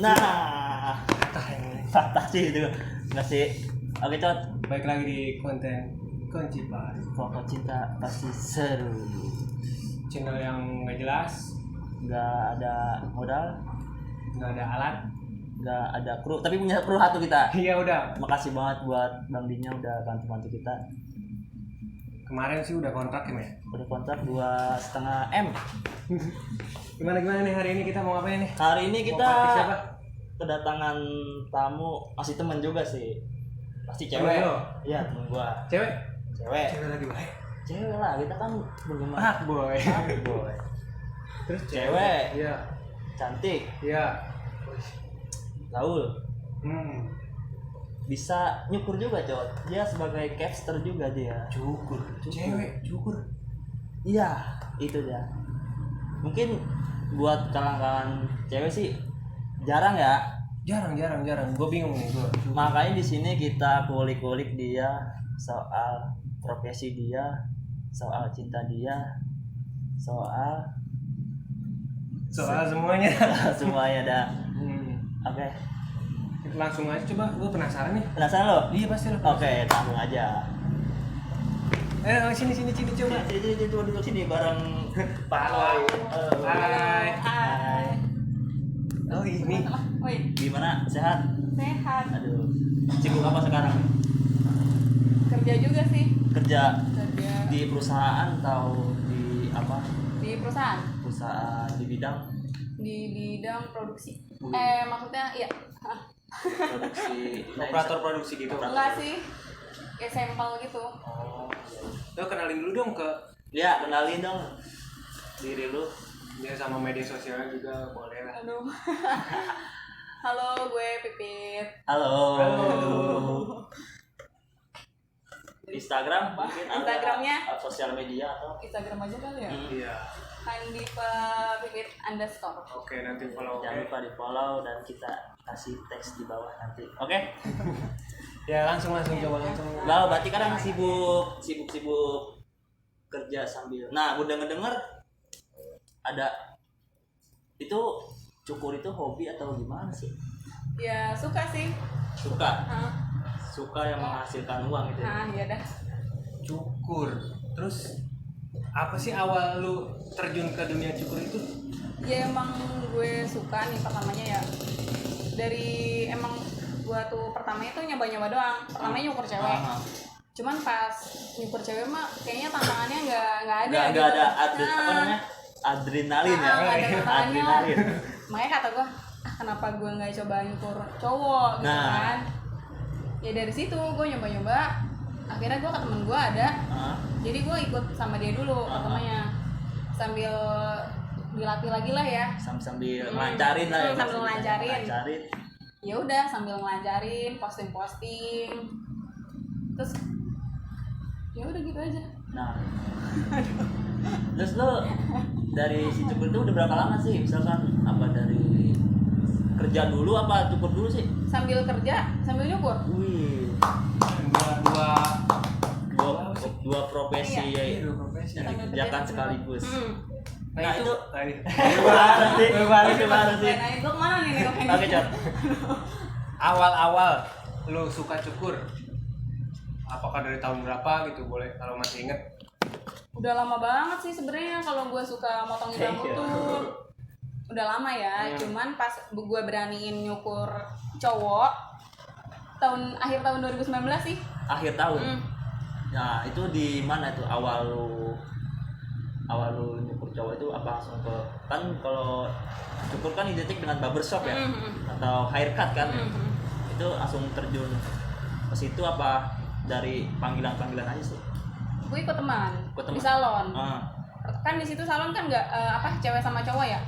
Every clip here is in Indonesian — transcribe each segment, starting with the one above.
Nah, patah sih itu. Enggak sih. Oke, Cot. Baik lagi di konten Kunci Pas. Pokok cinta pasti seru. Channel yang nggak jelas, Enggak ada modal, nggak ada alat. enggak ada kru, tapi punya kru satu kita. Iya udah. Makasih banget buat Bang Dinya udah bantu-bantu kita. Kemarin sih udah kontrak ya, Mas? Udah kontrak 2,5 M. Gimana nih hari ini kita mau ngapain nih? Hari ini kita Mau party siapa? kedatangan tamu, masih temen juga sih. Pasti Temen cewek. lo? Iya, temen gua. Cewek? Cewek. Cewek lagi baik. Cewek lah, kita kan penggemar. Boy. Boy. Terus Cewek. Iya. Cantik. Iya. Gaul. Hmm. Bisa nyukur juga, Cot. Dia sebagai caster juga dia. Cukur. Cewek cukur. Iya, itu dia. Mungkin buat kalangan cewek sih jarang ya. Jarang. Gue bingung nih gue. Makanya di sini kita kulik-kulik dia soal profesi dia, soal cinta dia, soal semuanya. semuanya dah. Oke. Langsung aja coba, gue penasaran nih. Penasaran lo? Iya pasti lo. Oke, langsung aja. Sini coba. Jadi duduk sini bareng Pak Aloy. Hai. Oh ini. Woi, Gimana? Sehat? sehat. Aduh. Sibuk apa sekarang? Kerja juga sih. Kerja Kerja di perusahaan atau di apa? di perusahaan Di bidang di bidang produksi. Wih. Maksudnya ya produksi. Operator produksi gitu. enggak sih. Kayak sampel gitu. Oh. Lo kenalin dulu dong ke Ya, kenalin dong diri lu. dia sama media sosialnya juga boleh lah. Aduh. Halo, gue Pipit. Halo. Halo. Instagram mungkin ada Instagramnya? sosial media atau Instagram aja kali ya. Iya. Handifa Pipit underscore. Oke, nanti follow. jangan lupa di follow dan kita kasih teks di bawah nanti. Oke? Ya langsung coba langsung. Lalu berarti kan sibuk kerja sambil. Nah, udah ngedenger ada itu cukur itu hobi atau gimana sih? Ya suka sih. Suka Hah? yang menghasilkan uang itu. Nah, ya dah. Cukur. Terus apa sih awal lu terjun ke dunia cukur itu? Ya emang gue suka nih pertamanya ya. Dari emang gue tuh pertamanya tuh nyoba-nyoba doang. Pertamanya nyukur cewek. Cuman pas nyukur cewek mah kayaknya tantangannya nggak ada. Nggak ada apa namanya? Adrenalin ya. Nggak ada tantangannya. Adrenalin. Makanya kata gue, kenapa gue nggak coba nyukur cowok gitu Nah. kan? Ya dari situ gue nyoba-nyoba. Akhirnya gue ke temen gue ada. Jadi gue ikut sama dia dulu pertamanya. Sambil dilatih lagi lah ya. Sambil ngelancarin lah ya. Sambil ngelancarin. Ngelancarin. Ya udah sambil ngelancarin, posting. Terus ya udah gitu aja. Nah. Terus lo dari si cukur itu udah berapa lama sih? Misalkan apa dari kerja dulu apa cukur dulu sih? Sambil kerja, sambil nyukur. Wih. Dua profesi Iya. ya, Dua profesi. yang dikerjakan sekaligus. Nah itu tadi. gimana sih? Gimana sih? Nah, itu kemana nih nih? Oke, Cot. Awal-awal lu suka cukur. Apakah dari tahun berapa gitu boleh kalau masih inget? Udah lama banget sih sebenarnya kalau gue suka motongin rambut tuh. Udah lama ya, cuman pas gue beraniin nyukur cowok akhir tahun 2019 sih. Akhir tahun. Nah itu di mana itu awal lu nyukur cowok itu apa langsung ke kan kalau cukur kan identik dengan barbershop ya atau haircut kan itu langsung terjun ke situ apa dari panggilan aja sih? Gue ikut teman Ikut di teman. salon. Kan Di situ salon kan nggak cewek sama cowok ya.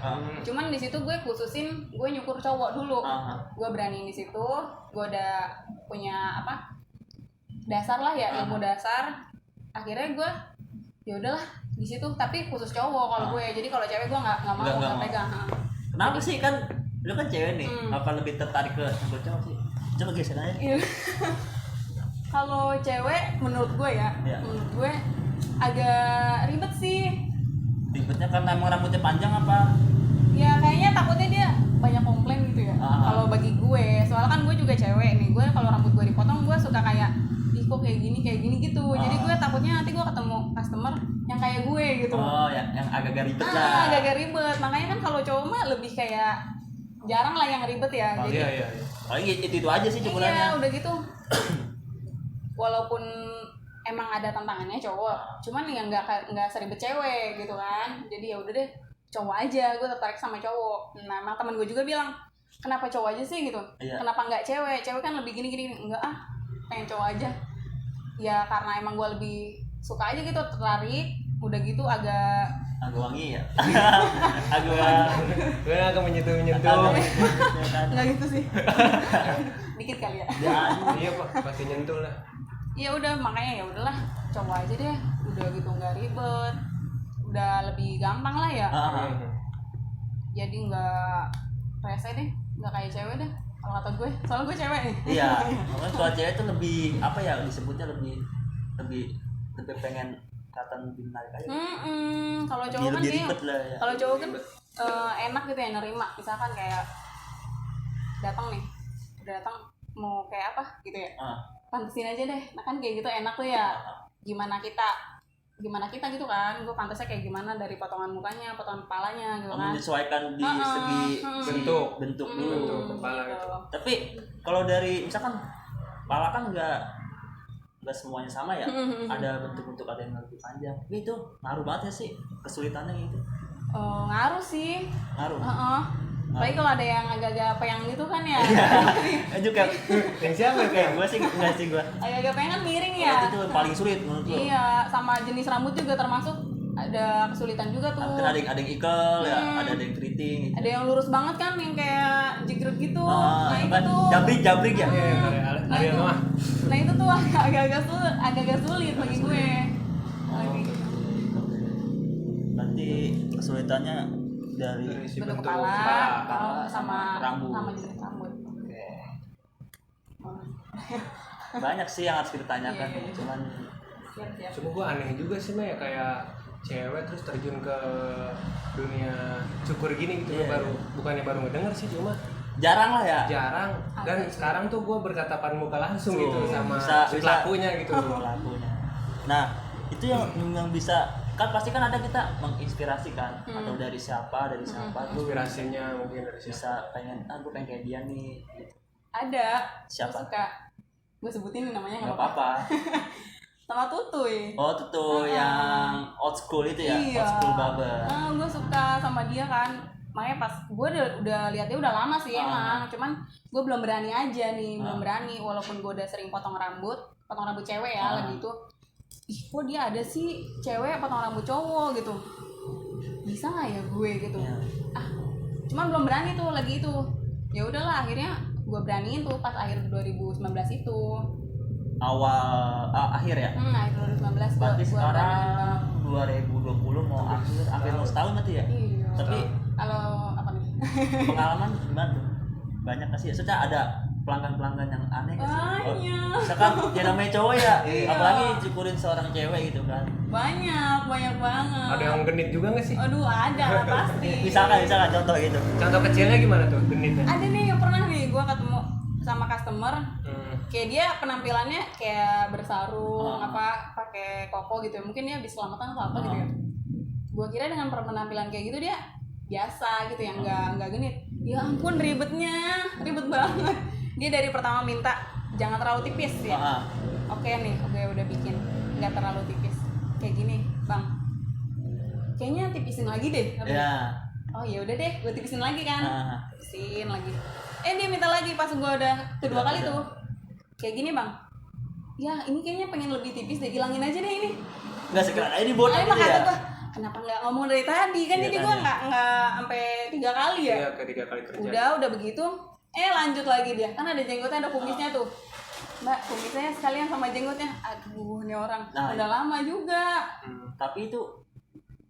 Cuman di situ gue khususin gue nyukur cowok dulu. Gue beraniin di situ. Gue udah punya dasar lah ya, ilmu dasar. Akhirnya gue ya udahlah di situ, tapi khusus cowok kalau gue. Jadi kalau cewek gue nggak mau pegang. Kenapa sih kan lu kan cewek nih, apa lebih tertarik ke nyukur cowok sih? Coba geser aja. Kalau cewek menurut gue menurut gue agak ribet sih. Ribetnya karena emang rambutnya panjang apa? Ya kayaknya takutnya dia banyak komplain gitu ya. juga cewek nih, gue kalau rambut gue dipotong gue suka kayak ih kok kayak gini gitu. Jadi gue takutnya nanti gue ketemu customer yang kayak gue gitu. Yang agak-agak ribet lah. Agak ribet. Makanya kan kalau cowok mah lebih kayak jarang lah yang ribet ya. Jadi Iya. Paling itu aja sih cukurannya. iya, udah gitu. Walaupun emang ada tantangannya cowok, cuman ya nggak seribet cewek gitu kan. Jadi ya udah deh, cowok aja. Gue tertarik sama cowok. Nah, emang temen gue juga bilang, kenapa cowok aja sih gitu? Iya. Kenapa nggak cewek? Cewek kan lebih gini. Enggak pengen cowok aja. Ya karena emang gue lebih suka aja gitu, tertarik. Udah gitu agak wangi ya. Gue agak menyentuh. nggak gitu sih. Dikit kali ya. Iya Pak, pasti nyentuh lah. Ya udah, makanya ya udahlah, cowok aja deh. Udah gitu nggak ribet. Udah lebih gampang lah ya. Jadi nggak rese deh, nggak kayak cewek deh. Kalau kata gue, soalnya gue cewek nih. Iya, makanya kalau cewek tuh lebih apa ya disebutnya lebih pengen kelihatan lebih menarik aja. Kalau cowok kan lebih dia, ribet lah ya. kalau cowok kan enak gitu ya nerima. Misalkan kayak datang mau kayak apa gitu ya. Pantesin aja deh. Nah kan kayak gitu enak tuh ya. Gimana kita gitu kan. Gue pantasnya kayak gimana dari potongan mukanya, potongan kepalanya gitu kan. Menyesuaikan di segi bentuk dulu. Bentuk kepala gitu. Tapi kalau dari misalkan kepala kan nggak semuanya sama ya. Ada bentuk-bentuk, ada yang lebih panjang. Tapi itu ngaruh banget ya sih kesulitannya gitu. Ngaruh sih. Ngaruh. Apalagi kalau ada yang agak-agak peyang gitu kan ya. Juga Yang siapa ya? gue sih enggak sih gue. Agak-agak peyang kan miring ya. Itu paling sulit menurut gue. Iya, sama jenis rambut juga termasuk ada kesulitan juga tuh. Kan ada yang ikel ya, ada yang keriting gitu. Ada yang lurus banget kan yang kayak jegrut gitu. Nah itu kan tuh jabrik ya. Ariel Noah. Nah itu tuh agak-agak sulit bagi gue. Berarti kesulitannya dari Bentuk kepala sama rambut. sama jenis rambut. Banyak sih yang harus kita tanyakan, Iya. cuman Siap. Cuma gue aneh juga sih Maya, kayak cewek terus terjun ke dunia cukur gini gitu. Iya. Bukannya baru ngedenger sih, cuma jarang lah ya. jarang. Dan sekarang tuh gue bertatapan muka langsung gitu sama si bisa pelakunya gitu. Pelakunya. Nah, itu yang bisa kan pasti kan ada kita menginspirasi kan atau dari siapa tuh Inspirasinya mungkin dari siapa. bisa pengen gue pengen kayak dia nih gitu. Ada. Siapa? Gue suka. Gue sebutin nih namanya Nggak apa-apa. Sama Tutuy. Oh tuh yang old school itu ya. Iya. Old school barber. Gue suka sama dia kan. Makanya pas gue udah lihat dia udah lama sih emang. Cuman gue belum berani aja nih, belum berani. Walaupun gue udah sering potong rambut cewek ya lagi itu. Ih kok dia ada sih cewek potong rambut cowok gitu. Bisa nggak ya gue gitu. Iya. Cuman belum berani tuh lagi itu. Ya udahlah akhirnya gue beraniin tuh pas akhir 2019 itu. Akhir ya. Akhir 2019. Berarti gua sekarang 2020 mau hampir mau setahun nanti ya. Iya. Tapi kalau apa nih? pengalaman gimana tuh? Banyak nggak sih? Maksudnya ada pelanggan yang aneh nggak sih? Banyak. Misalkan ya namanya cowok ya, Iya. apalagi cukurin seorang cewek gitu kan. Banyak banget. Ada yang genit juga nggak sih? Aduh ada lah pasti. Misalkan contoh gitu. Contoh kecilnya gimana tuh genitnya? Ada nih yang pernah nih gue ketemu sama customer, kayak dia penampilannya kayak bersarung pakai koko gitu ya, mungkin dia habis selamatan atau apa gitu ya. Gue kira dengan penampilan kayak gitu dia biasa gitu ya, nggak genit. Ya ampun ribet banget. Dia dari pertama minta jangan terlalu tipis ya. Oke nih, udah bikin nggak terlalu tipis. Kayak gini, Bang. Kayaknya tipisin lagi deh. Ya. Oh ya udah deh, gue tipisin lagi kan. Tipisin lagi. Dia minta lagi pas gue udah kedua kali tuh. Kayak gini, Bang. Ya, ini kayaknya pengen lebih tipis deh, hilangin aja deh ini. Nggak sekarang ini bodoh gitu ya. Gua, kenapa nggak ngomong dari tadi? Kan jadi gue nggak sampai 3 kali ya. Iya, ke 3 kali kerja. Udah begitu. Lanjut lagi dia. Kan ada jenggotnya, ada kumisnya tuh. Mbak, kumisnya sekalian sama jenggotnya. Aduh, ini orang udah lama juga. Tapi itu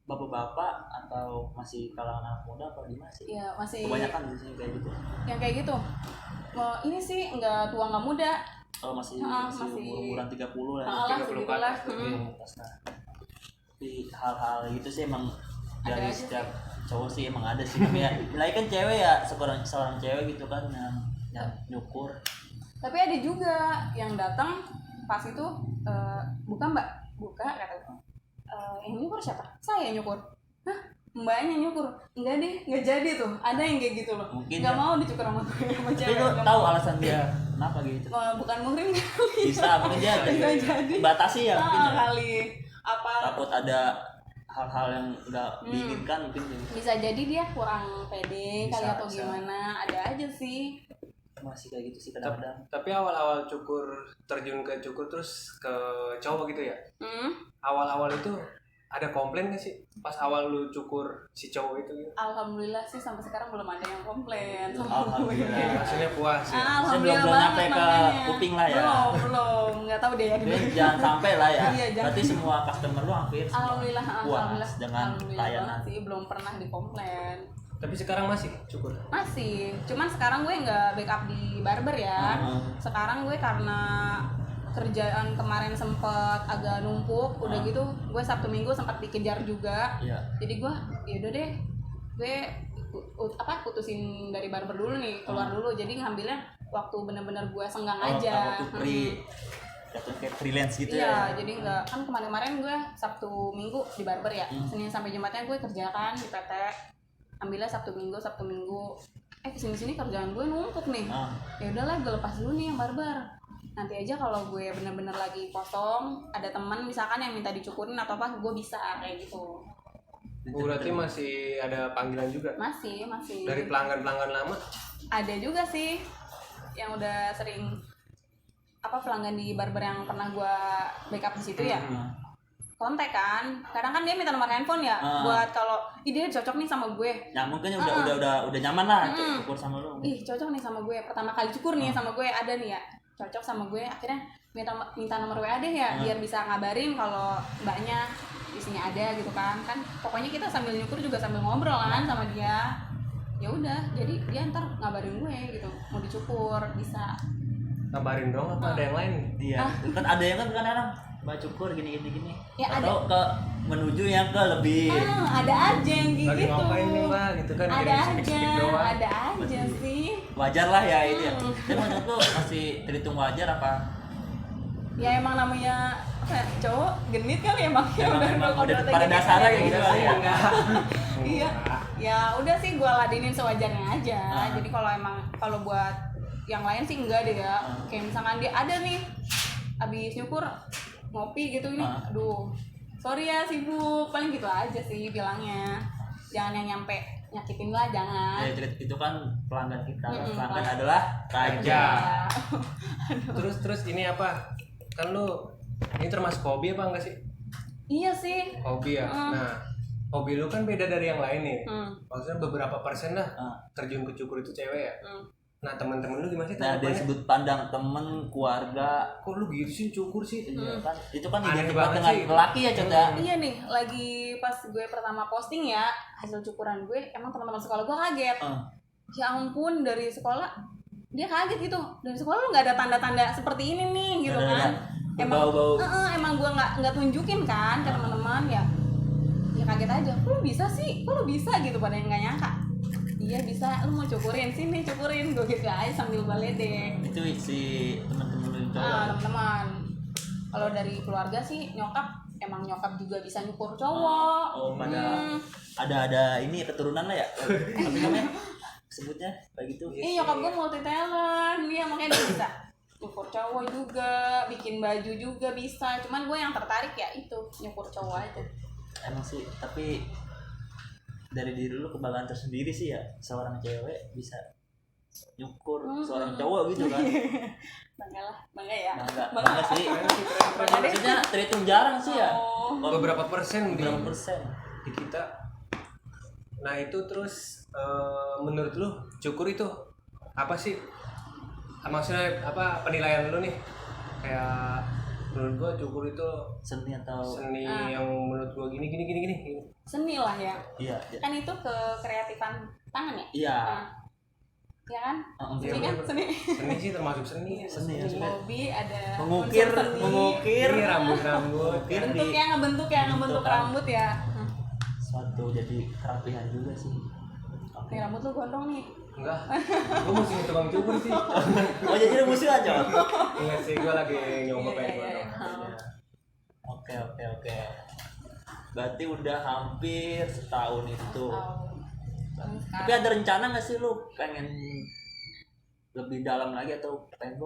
bapak-bapak atau masih kalangan anak muda apa gimana sih? Iya, masih. Kebanyakan di sini kayak gitu. Yang kayak gitu. Ini sih nggak tua nggak muda. Oh, masih umuran 30 lah. 30 segitulah. Tapi hal-hal itu sih emang Ada dari aja setiap cowok sih emang ada sih, tapi ya nilai kan cewek ya, seorang cewek gitu kan yang nyukur. Tapi ada juga yang datang pas itu, buka mbak, buka kata gue, yang nyukur siapa? Saya nyukur. Hah? Mbaknya nyukur? Enggak deh, nggak jadi tuh. Ada yang kayak gitu loh. Mungkin nggak ya. mau dicukur sama gue sama Tapi cewek. lu nggak tahu mau. alasan dia kenapa gitu? Bukan muhrim Bisa mungkin dia bisa jadi. batasi ya mungkin ya. Kali apa? Takut ada hal-hal yang nggak diinginkan mungkin gitu. Bisa jadi dia kurang pede kali Bisa, atau bisa. gimana. Ada aja sih. Masih kayak gitu sih kadang-kadang. Tapi awal-awal terjun ke cukur terus ke cowok gitu ya. Awal-awal itu ada komplain gak sih pas awal lu cukur si cowok itu gitu? Alhamdulillah sih sampai sekarang belum ada yang komplain sama gue. Alhamdulillah. Maksudnya puas ya. Alhamdulillah belum nyampe banget ke makanya. kuping lah ya. Belum, nggak tahu deh ya Jadi gimana. jangan sampai lah ya. Iya, jangan. Berarti semua customer lu hampir semua Alhamdulillah, puas dengan alhamdulillah layanan. banget sih, belum pernah dikomplain. Tapi sekarang masih cukur. Masih, cuman sekarang gue nggak backup di barber ya. Sekarang gue karena kerjaan kemarin sempet agak numpuk, udah gitu gue Sabtu Minggu sempat dikejar juga. Iya. Jadi gue yaudah deh, gue putusin dari barber dulu nih, keluar dulu. Jadi ngambilnya waktu bener-bener gue senggang aja. Waktu jatuh kayak freelance gitu Iya, ya. jadi enggak, kan kemarin-kemarin gue Sabtu Minggu di barber ya. Senin sampai Jumatnya gue kerjakan di PT. Ambilnya Sabtu Minggu. Kesini-sini kerjaan gue numpuk nih. Ya udahlah, gue lepas dulu nih yang barber. Nanti aja kalau gue bener-bener lagi kosong, ada teman misalkan yang minta dicukurin atau apa, gue bisa kayak gitu. Berarti masih ada panggilan juga? Masih. Dari pelanggan-pelanggan lama? Ada juga sih yang udah sering pelanggan di barber yang pernah gue backup di situ ya. Kontak kan, kadang kan dia minta nomor handphone ya, buat kalau dia cocok nih sama gue. Ya mungkin udah nyaman lah cukur sama lu. Ih cocok nih sama gue, pertama kali cukur nih sama gue, ada nih ya cocok sama gue, akhirnya minta nomor WA deh ya, biar bisa ngabarin kalau mbaknya di sini ada gitu kan. Pokoknya kita sambil nyukur juga sambil ngobrol kan sama dia. Ya udah, jadi dia ntar ngabarin gue gitu, mau dicukur bisa. Kabarin dong apa ada yang lain? Iya. Kan ada yang kan kadang mbak cukur gini. Ya, atau ke menuju yang ke lebih. Ada aja yang gitu. Lagi ngapain nih mbak gitu kan? Ada Jadi aja, speak-speak doang. ada aja sih. Wajar lah ya itu ya. Tapi menurut lu masih terhitung wajar apa? Ya emang namanya cowok genit kali emang. Emang udah kodratnya pada gitu. dasarnya kayak gitu kali ya. Iya. Ya udah sih gue ladenin sewajarnya aja. Jadi kalau buat yang lain sih enggak deh ya. Kayak misalkan dia ada nih habis nyukur ngopi gitu ini, aduh sorry ya sibuk, paling gitu aja sih bilangnya. Jangan yang nyampe nyakitin lah, jangan. Ya itu kan pelanggan kita. Pelanggan adalah raja. Terus ini apa? Kan lu ini termasuk hobi apa enggak sih? Iya sih. Hobi ya. Nah, hobi lu kan beda dari yang lain nih. Maksudnya beberapa persen lah terjun ke cukur itu cewek ya. Nah, teman-teman lu gimana sih? Nah, dari sudut pandang temen, keluarga, kok lu gitu sih cukur sih? kan itu kan Aneh identik banget dengan sih. lelaki ya Cota. Iya nih, lagi pas gue pertama posting ya hasil cukuran gue, emang teman-teman sekolah gue kaget. Ya ampun, dari sekolah dia kaget gitu. Dari sekolah lu nggak ada tanda-tanda seperti ini nih gitu kan. Emang gue nggak tunjukin kan ke teman-teman ya. Ya kaget aja. Kok lu bisa sih? Kok lu bisa gitu, pada yang nggak nyangka. Iya bisa, lu mau cukurin, sini cukurin, gue gitu aja sambil baledek. Itu si teman-teman lu yang cowok. Teman-teman. Kalau dari keluarga sih emang nyokap juga bisa nyukur cowok. Pada ada ini keturunan lah ya. Apa namanya? Sebutnya kayak gitu. Nyokap gue multi talent, dia makanya dia bisa nyukur cowok juga, bikin baju juga bisa. Cuman gue yang tertarik ya itu nyukur cowok aja. Emang sih, tapi dari diri lu kebanggaan tersendiri sih ya, seorang cewek bisa nyukur seorang cowok gitu kan. Bangga ya. Bangga sih. Maksudnya terhitung jarang sih ya. Beberapa persen Beberapa persen di kita. Nah, itu terus menurut lu cukur itu apa sih? Maksudnya apa penilaian lu nih? Kayak menurut gua cukur itu seni atau seni yang menurut gua gini. Seni lah ya. Iya. Kan itu kreatifan tangan ya? Iya. Ya kan? Iya, Seni kan? Seni. Seni sih termasuk seni. Hobi ada mengukir Ini rambut. bentuk ya, ngebentuk rambut ya. suatu jadi kerapihan juga sih. Nih rambut lu gondrong nih. Enggak, gue mesti tukang cukur sih. Oh jadi musuh aja. Enggak sih, gue lagi nyoba pengen Iya, iya, gondrong. iya. Oke. Berarti udah hampir setahun itu. Tapi ada rencana nggak sih lu pengen lebih dalam lagi atau pengen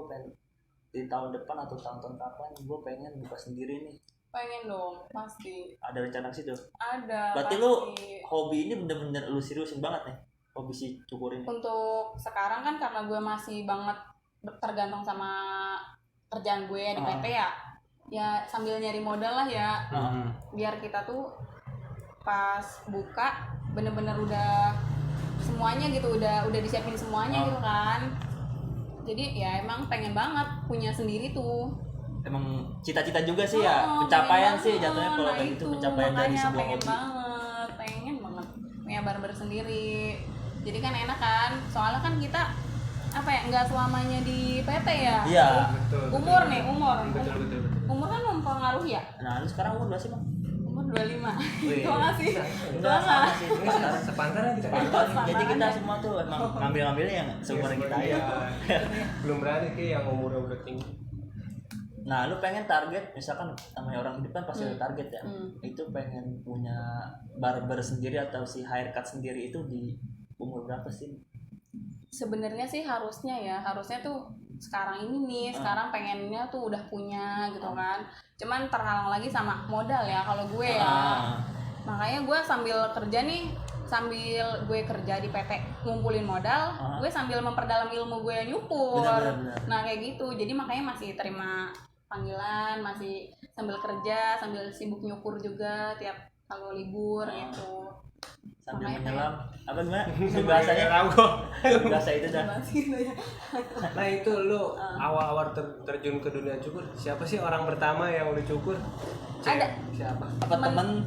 di tahun depan atau tahun-tahun kapan gue pengen buka sendiri nih? Pengen dong, pasti. Ada rencana ke situ? Ada. Berarti pasti. lu hobi ini bener-bener lu seriusin banget nih, hobi si cukur ini. Untuk sekarang kan karena gue masih banget tergantung sama kerjaan gue di PT ya. Ya sambil nyari modal lah ya. Biar kita tuh pas buka bener-bener udah semuanya gitu, udah disiapin semuanya gitu kan. Jadi ya emang pengen banget punya sendiri tuh. Emang cita-cita juga sih ya, pencapaian sih jatuhnya kalau kayak gitu, pencapaian dari sebuah pengen hobi. pengen banget punya barber sendiri. Jadi kan enak kan, soalnya kan kita apa ya, nggak selamanya di PT ya. Iya. Betul. Umur nih, umur. Betul. Umur kan mempengaruhi ya. Nah lu sekarang umur berapa sih bang? Umur 25. Wih. Tua nggak sih? Enggak sama sih, Ini sepantaran kita kayak gitu. Jadi kita semua tuh emang ngambil-ngambilnya yang seumuran kita aja. Belum berani ki yang umurnya udah tinggi. Nah, lu pengen target, misalkan namanya orang hidup kan pasti ada target ya. Itu pengen punya barber sendiri atau si haircut sendiri itu di umur berapa sih? Sebenarnya sih harusnya tuh sekarang ini nih, sekarang pengennya tuh udah punya gitu kan. Cuman terhalang lagi sama modal ya kalau gue ya. Makanya gue sambil kerja nih, sambil gue kerja di PT ngumpulin modal, gue sambil memperdalam ilmu gue nyukur. Benar. Nah kayak gitu, jadi makanya masih terima panggilan, masih sambil kerja, sambil sibuk nyukur juga tiap kalau libur gitu. Sambil Makanya menyelam, apa gimana? Itu bahasanya? Bahasa itu dah. Nah itu lu awal-awal terjun ke dunia cukur, siapa sih orang pertama yang lu cukur? Ada. Siapa? Apa teman?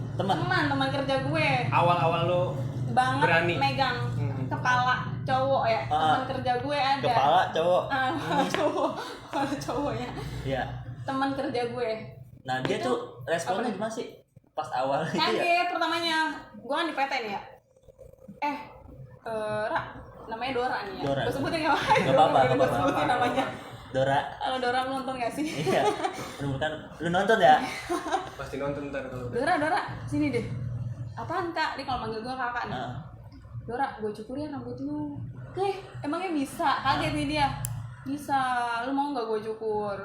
Teman kerja gue Awal-awal lu banget berani megang kepala cowok ya. Teman kerja gue ada. Kepala cowok. Kepala cowok ya. Iya. Teman kerja gue. Nah, dia Itu tuh responnya gimana sih? Pas awal itu ya? Kaget pertamanya. Gue kan di PT nih ya. Ra, namanya Dora nih ya. Dora. Gue sebutin nggak apa-apa. Nggak apa-apa, Gue sebutin namanya. Dora. Kalau Dora lu nonton nggak sih? Iya. Bukan lu nonton ya? pasti nonton ntar kalau Dora, sini deh. Apaan kak? Dia kalau manggil gue kakak nih. Dora, gue cukur ya rambut lu. Emangnya bisa? Kaget nih dia. Bisa, lu mau nggak gue cukur?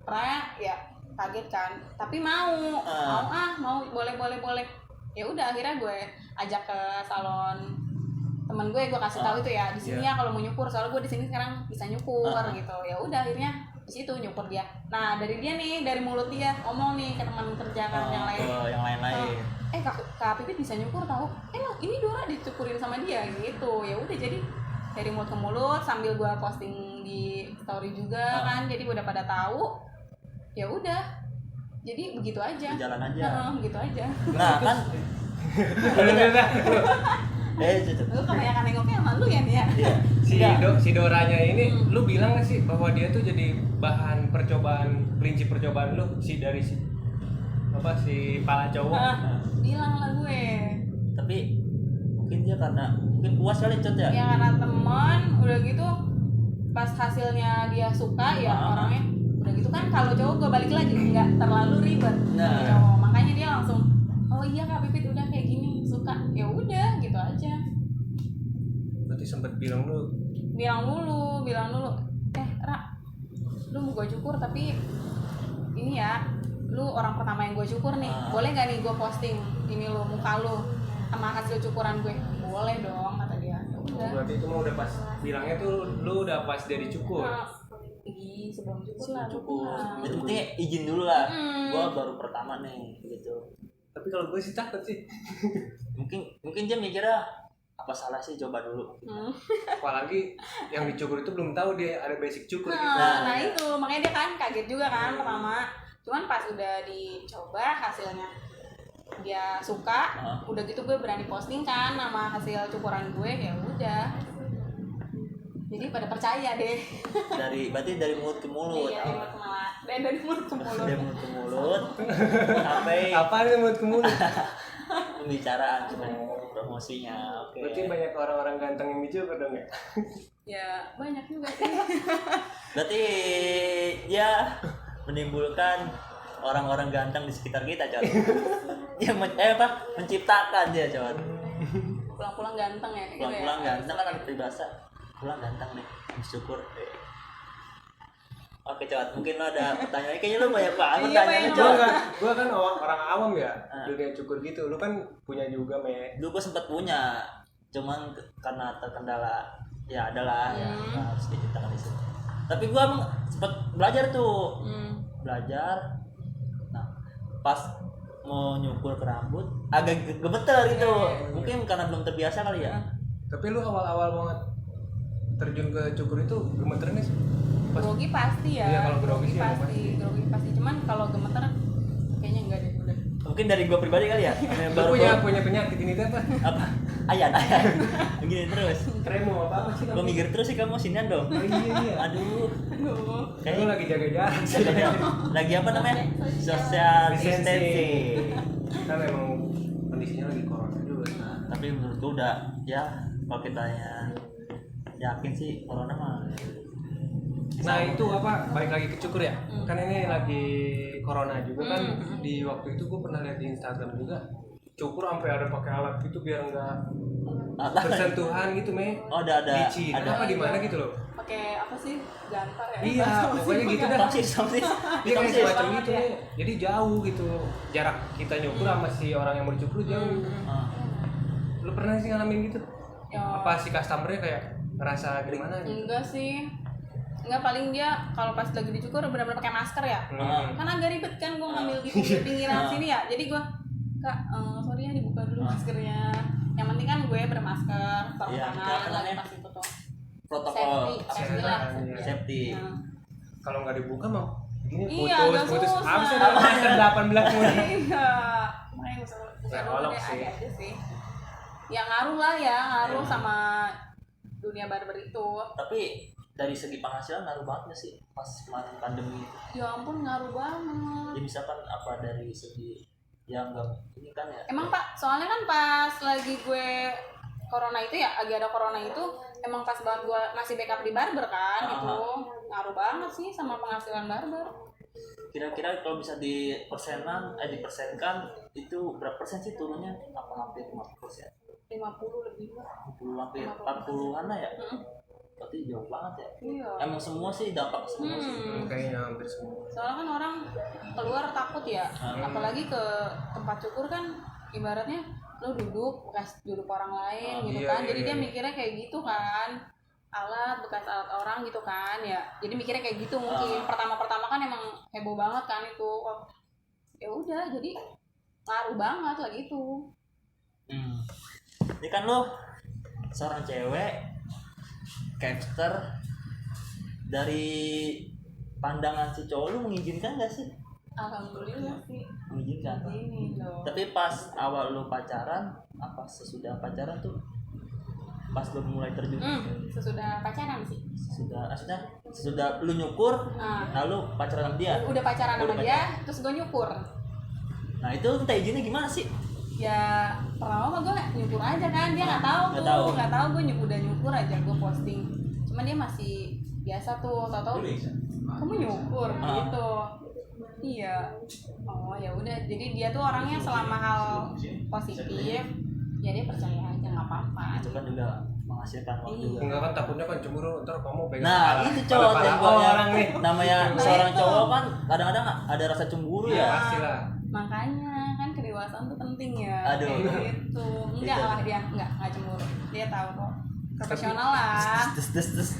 Pernah ya kaget kan, tapi mau boleh. Ya udah akhirnya gue ajak ke salon temen gue kasih tahu itu ya di sini ya kalau mau nyukur, soalnya gue di sini sekarang bisa nyukur gitu. Ya udah akhirnya di situ nyukur dia. Nah dari dia nih, dari mulut dia ngomong nih ke teman kerja kan yang lain. Yang lain-lain. Kak Pipit bisa nyukur tahu? Emang ini Dora dicukurin sama dia gitu. Ya udah jadi dari mulut ke mulut sambil gue posting di story juga kan, jadi udah pada tahu. Ya udah, jadi begitu aja. Jalan aja. Begitu aja. Nah kan. Lu kebanyakan nengoknya sama lu ya nih ya. Iya. Si Doranya ini, lu bilang nggak sih bahwa dia tuh jadi bahan kelinci percobaan lu dari si pala cowok? Bilang lah gue. Tapi mungkin dia karena puas kali Cot ya. Ya karena teman, udah gitu pas hasilnya dia suka ya orangnya. Udah gitu kan kalau cowok gue balik lagi nggak terlalu ribet sama cowok, makanya dia langsung oh iya Kak Pipit udah kayak gini suka, ya udah gitu aja. Berarti sempet bilang dulu Ra, lu mau gue cukur tapi ini ya lu orang pertama yang gue cukur nih, boleh nggak nih gue posting ini lu muka lu sama hasil cukuran gue? Boleh dong kata dia. Ya udah. Berarti itu mah udah pas bilangnya tuh lu udah pas dari cukur. Sebelum cukur. Itu penting izin dulu lah. Gua baru pertama nih gitu. Tapi kalau gue sih takut sih. mungkin dia mikirnya apa salah sih, coba dulu. Apalagi yang dicukur itu belum tahu dia ada basic cukur. Nah itu makanya dia kan kaget juga kan pertama. Cuman pas udah dicoba hasilnya dia suka, udah gitu gue berani posting kan nama hasil cukuran gue, ya udah. Jadi pada percaya deh. Berarti dari mulut ke mulut. Iya, dari mulut ke mulut. Dari mulut ke mulut sampai Apaan dari mulut ke mulut? pembicaraan cuma promosinya. Oke. Berarti banyak orang-orang ganteng yang dicukur dong ya? Ya banyak juga sih. Berarti ya menimbulkan orang-orang ganteng di sekitar kita, Cot. Dia menciptakan dia, Cot. Pulang-pulang ganteng ya. Gitu Pulang-pulang ya. ganteng kan ada peribahasa. Pulang ganteng nih, habis syukur. Oke, Cot. Mungkin lo ada pertanyaan. Kayaknya lo banyak banget Iya, pertanyaannya, banyak Cot. Gua kan orang awam ya, dunia cukur gitu. Lu kan punya juga, Me. Dulu gue sempat punya, cuman karena terkendala ya adalah ya harus diceritakan di situ. Tapi gue emang sempat belajar tuh, belajar. Nah, pas mau nyukur ke rambut agak gemeter gitu, mungkin karena belum terbiasa kali ya. Tapi lu awal-awal banget terjun ke cukur itu gemeter nih sih? Grogi pasti ya. Iya, kalau grogi sih emang pasti. Grogi pasti. Cuman kalau gemeter kayaknya enggak deh udah. Mungkin dari gue pribadi kali ya. Lu punya penyakit ini tuh apa? Ayan begini terus. Tremo apa sih? Gue mikir terus sih kamu sinian dong. Oh, iya. Aduh. Lu lagi jaga jarak. Lagi apa namanya? Social distancing. Kan emang kondisinya lagi corona juga. Tapi menurut gue udah ya kalau kita yakin sih corona mah. Nah itu apa? Balik lagi ke cukur ya? Kan ini lagi corona juga kan. Di waktu itu gue pernah lihat di Instagram juga. Cukur sampai ada pakai alat gitu biar enggak bersentuhan gitu, Me. Oh, ada di Cina ada. apa di mana gitu loh. Pakai apa sih? Gantar ya. Iya, pokoknya gitu dah. Tongsis. Dia kayak semacam banget gitu, ya. Me. Jadi jauh gitu. Jarak kita nyukur sama si orang yang mau dicukur jauh. Lu pernah sih ngalamin gitu? Ya. Apa si customernya kayak ngerasa gimana gitu? Enggak sih. Enggak, paling dia kalau pas lagi dicukur benar-benar pakai masker ya. Kan agak ribet kan gua ngambil gitu di pinggiran sini ya. Jadi gua, Kak, sorry ya dibuka dulu maskernya. Yang penting kan gue bermasker, sarung Iya, tangan karena lagi pas itu tuh. protokol Safety lah. safety. Nah. Kalau nggak dibuka mah gini Iya, agak putus. susah. Apa sih ada masker 18 mulu? Iya. Makanya gue selalu Ya, tolong ada sih. aja sih. Ya ngaruh lah ya, ngaruh sama dunia barber itu. Tapi dari segi penghasilan ngaruh banget nggak sih pas kemarin pandemi itu? Ya ampun, ngaruh banget. Ya misalkan apa dari segi yang enggak ini kan ya. Emang Pak, soalnya kan pas lagi gue corona itu ya, lagi ada corona itu, emang pas banget gue masih backup di barber kan, itu ngaruh banget sih sama penghasilan barber. Kira-kira kalau bisa dipersenkan itu berapa persen sih turunnya? Apa hampir 50%? 50 lebih lah. 50 hampir 40-an lah ya. Berarti jauh banget ya. Iya. Emang semua sih dampak semua sih. Kayaknya hampir semua. Soalnya kan orang keluar takut ya, apalagi ke tempat cukur kan ibaratnya lo duduk bekas duduk orang lain gitu kan, jadi dia mikirnya kayak gitu kan, bekas alat orang gitu kan ya, jadi mikirnya kayak gitu mungkin pertama kan emang heboh banget kan itu, ya udah jadi ngaruh banget lah gitu. Ini kan lo seorang cewek capster, dari pandangan si cowok lu mengizinkan gak sih? Alhamdulillah sih. Mengizinkan. Ini loh. Tapi pas awal lu pacaran, apa sesudah pacaran tuh? Pas lu mulai terjun? Sesudah pacaran sih. Sesudah lu nyukur, lalu pacaran sama dia? Udah pacaran sama dia, terus gue nyukur. Nah itu minta izinnya gimana sih? Ya pertama gue nyukur aja kan, dia nggak tahu gue udah nyukur aja, gue posting. Cuman dia masih biasa tuh, tahu kamu nyukur gitu. Iya. Oh ya udah, jadi dia tuh orangnya selama hal positif ya dia percaya aja, nggak apa-apa. Itu kan juga menghasilkan waktu juga. Enggak kan, takutnya kan cemburu ntar kamu pegang Nah itu cowok yang orang nih. namanya seorang cowok kan kadang-kadang ada rasa cemburu ya. Pastilah. Makanya kan kedewasaan tuh penting ya. Aduh. Kayak gitu. Enggak lah, dia enggak cemburu. Dia tahu kok. Profesional lah. Des.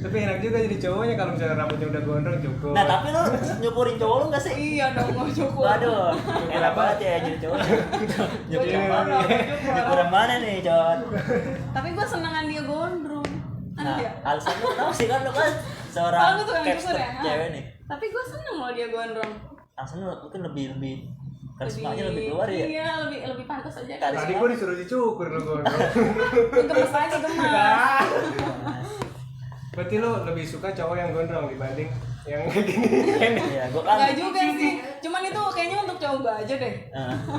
Tapi enak juga jadi cowoknya kalau misalnya rambutnya udah gondrong cukup. Nah tapi lu nyukurin cowok lu gak sih? Iya dong, mau cukur. Waduh, enak banget ya jadi cowok. Nyukur mana? Nyukur mana nih, Con? Tapi gue senengan dia gondrong. Nah, alasan lu kenapa sih kan lu kan seorang capster cewek nih. Tapi gue seneng loh dia gondrong. Alasan lu mungkin lebih karismanya lebih keluar ya? Iya, lebih pantas aja. Tadi gua disuruh dicukur lu gondrong. Gemes aja, gemes. Berarti lu lebih suka cowok yang gondrong dibanding yang kayak gini. Iya, gua kan. Enggak juga sih. Cuman itu kayaknya untuk cowok gue aja deh.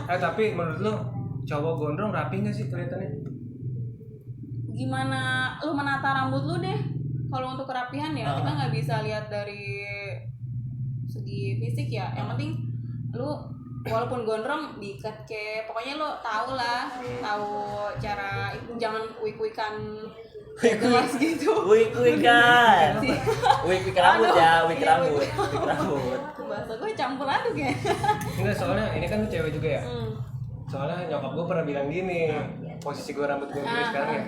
Tapi menurut lu cowok gondrong rapi nggak sih kelihatannya? Gimana lu menata rambut lu deh. Kalau untuk kerapihan ya kita nggak bisa lihat dari segi fisik ya. Yang penting lu walaupun gondrong diikat pokoknya lu tahu lah, tahu cara jangan wik-wikan jelas gitu. Wik-wikan. Wik rambut ya, wik rambut. Bahasa gue campur aduk ya. Enggak, soalnya ini kan lu cewek juga ya. Soalnya nyokap gue pernah bilang gini, posisi gue rambut gue gini sekarang ya,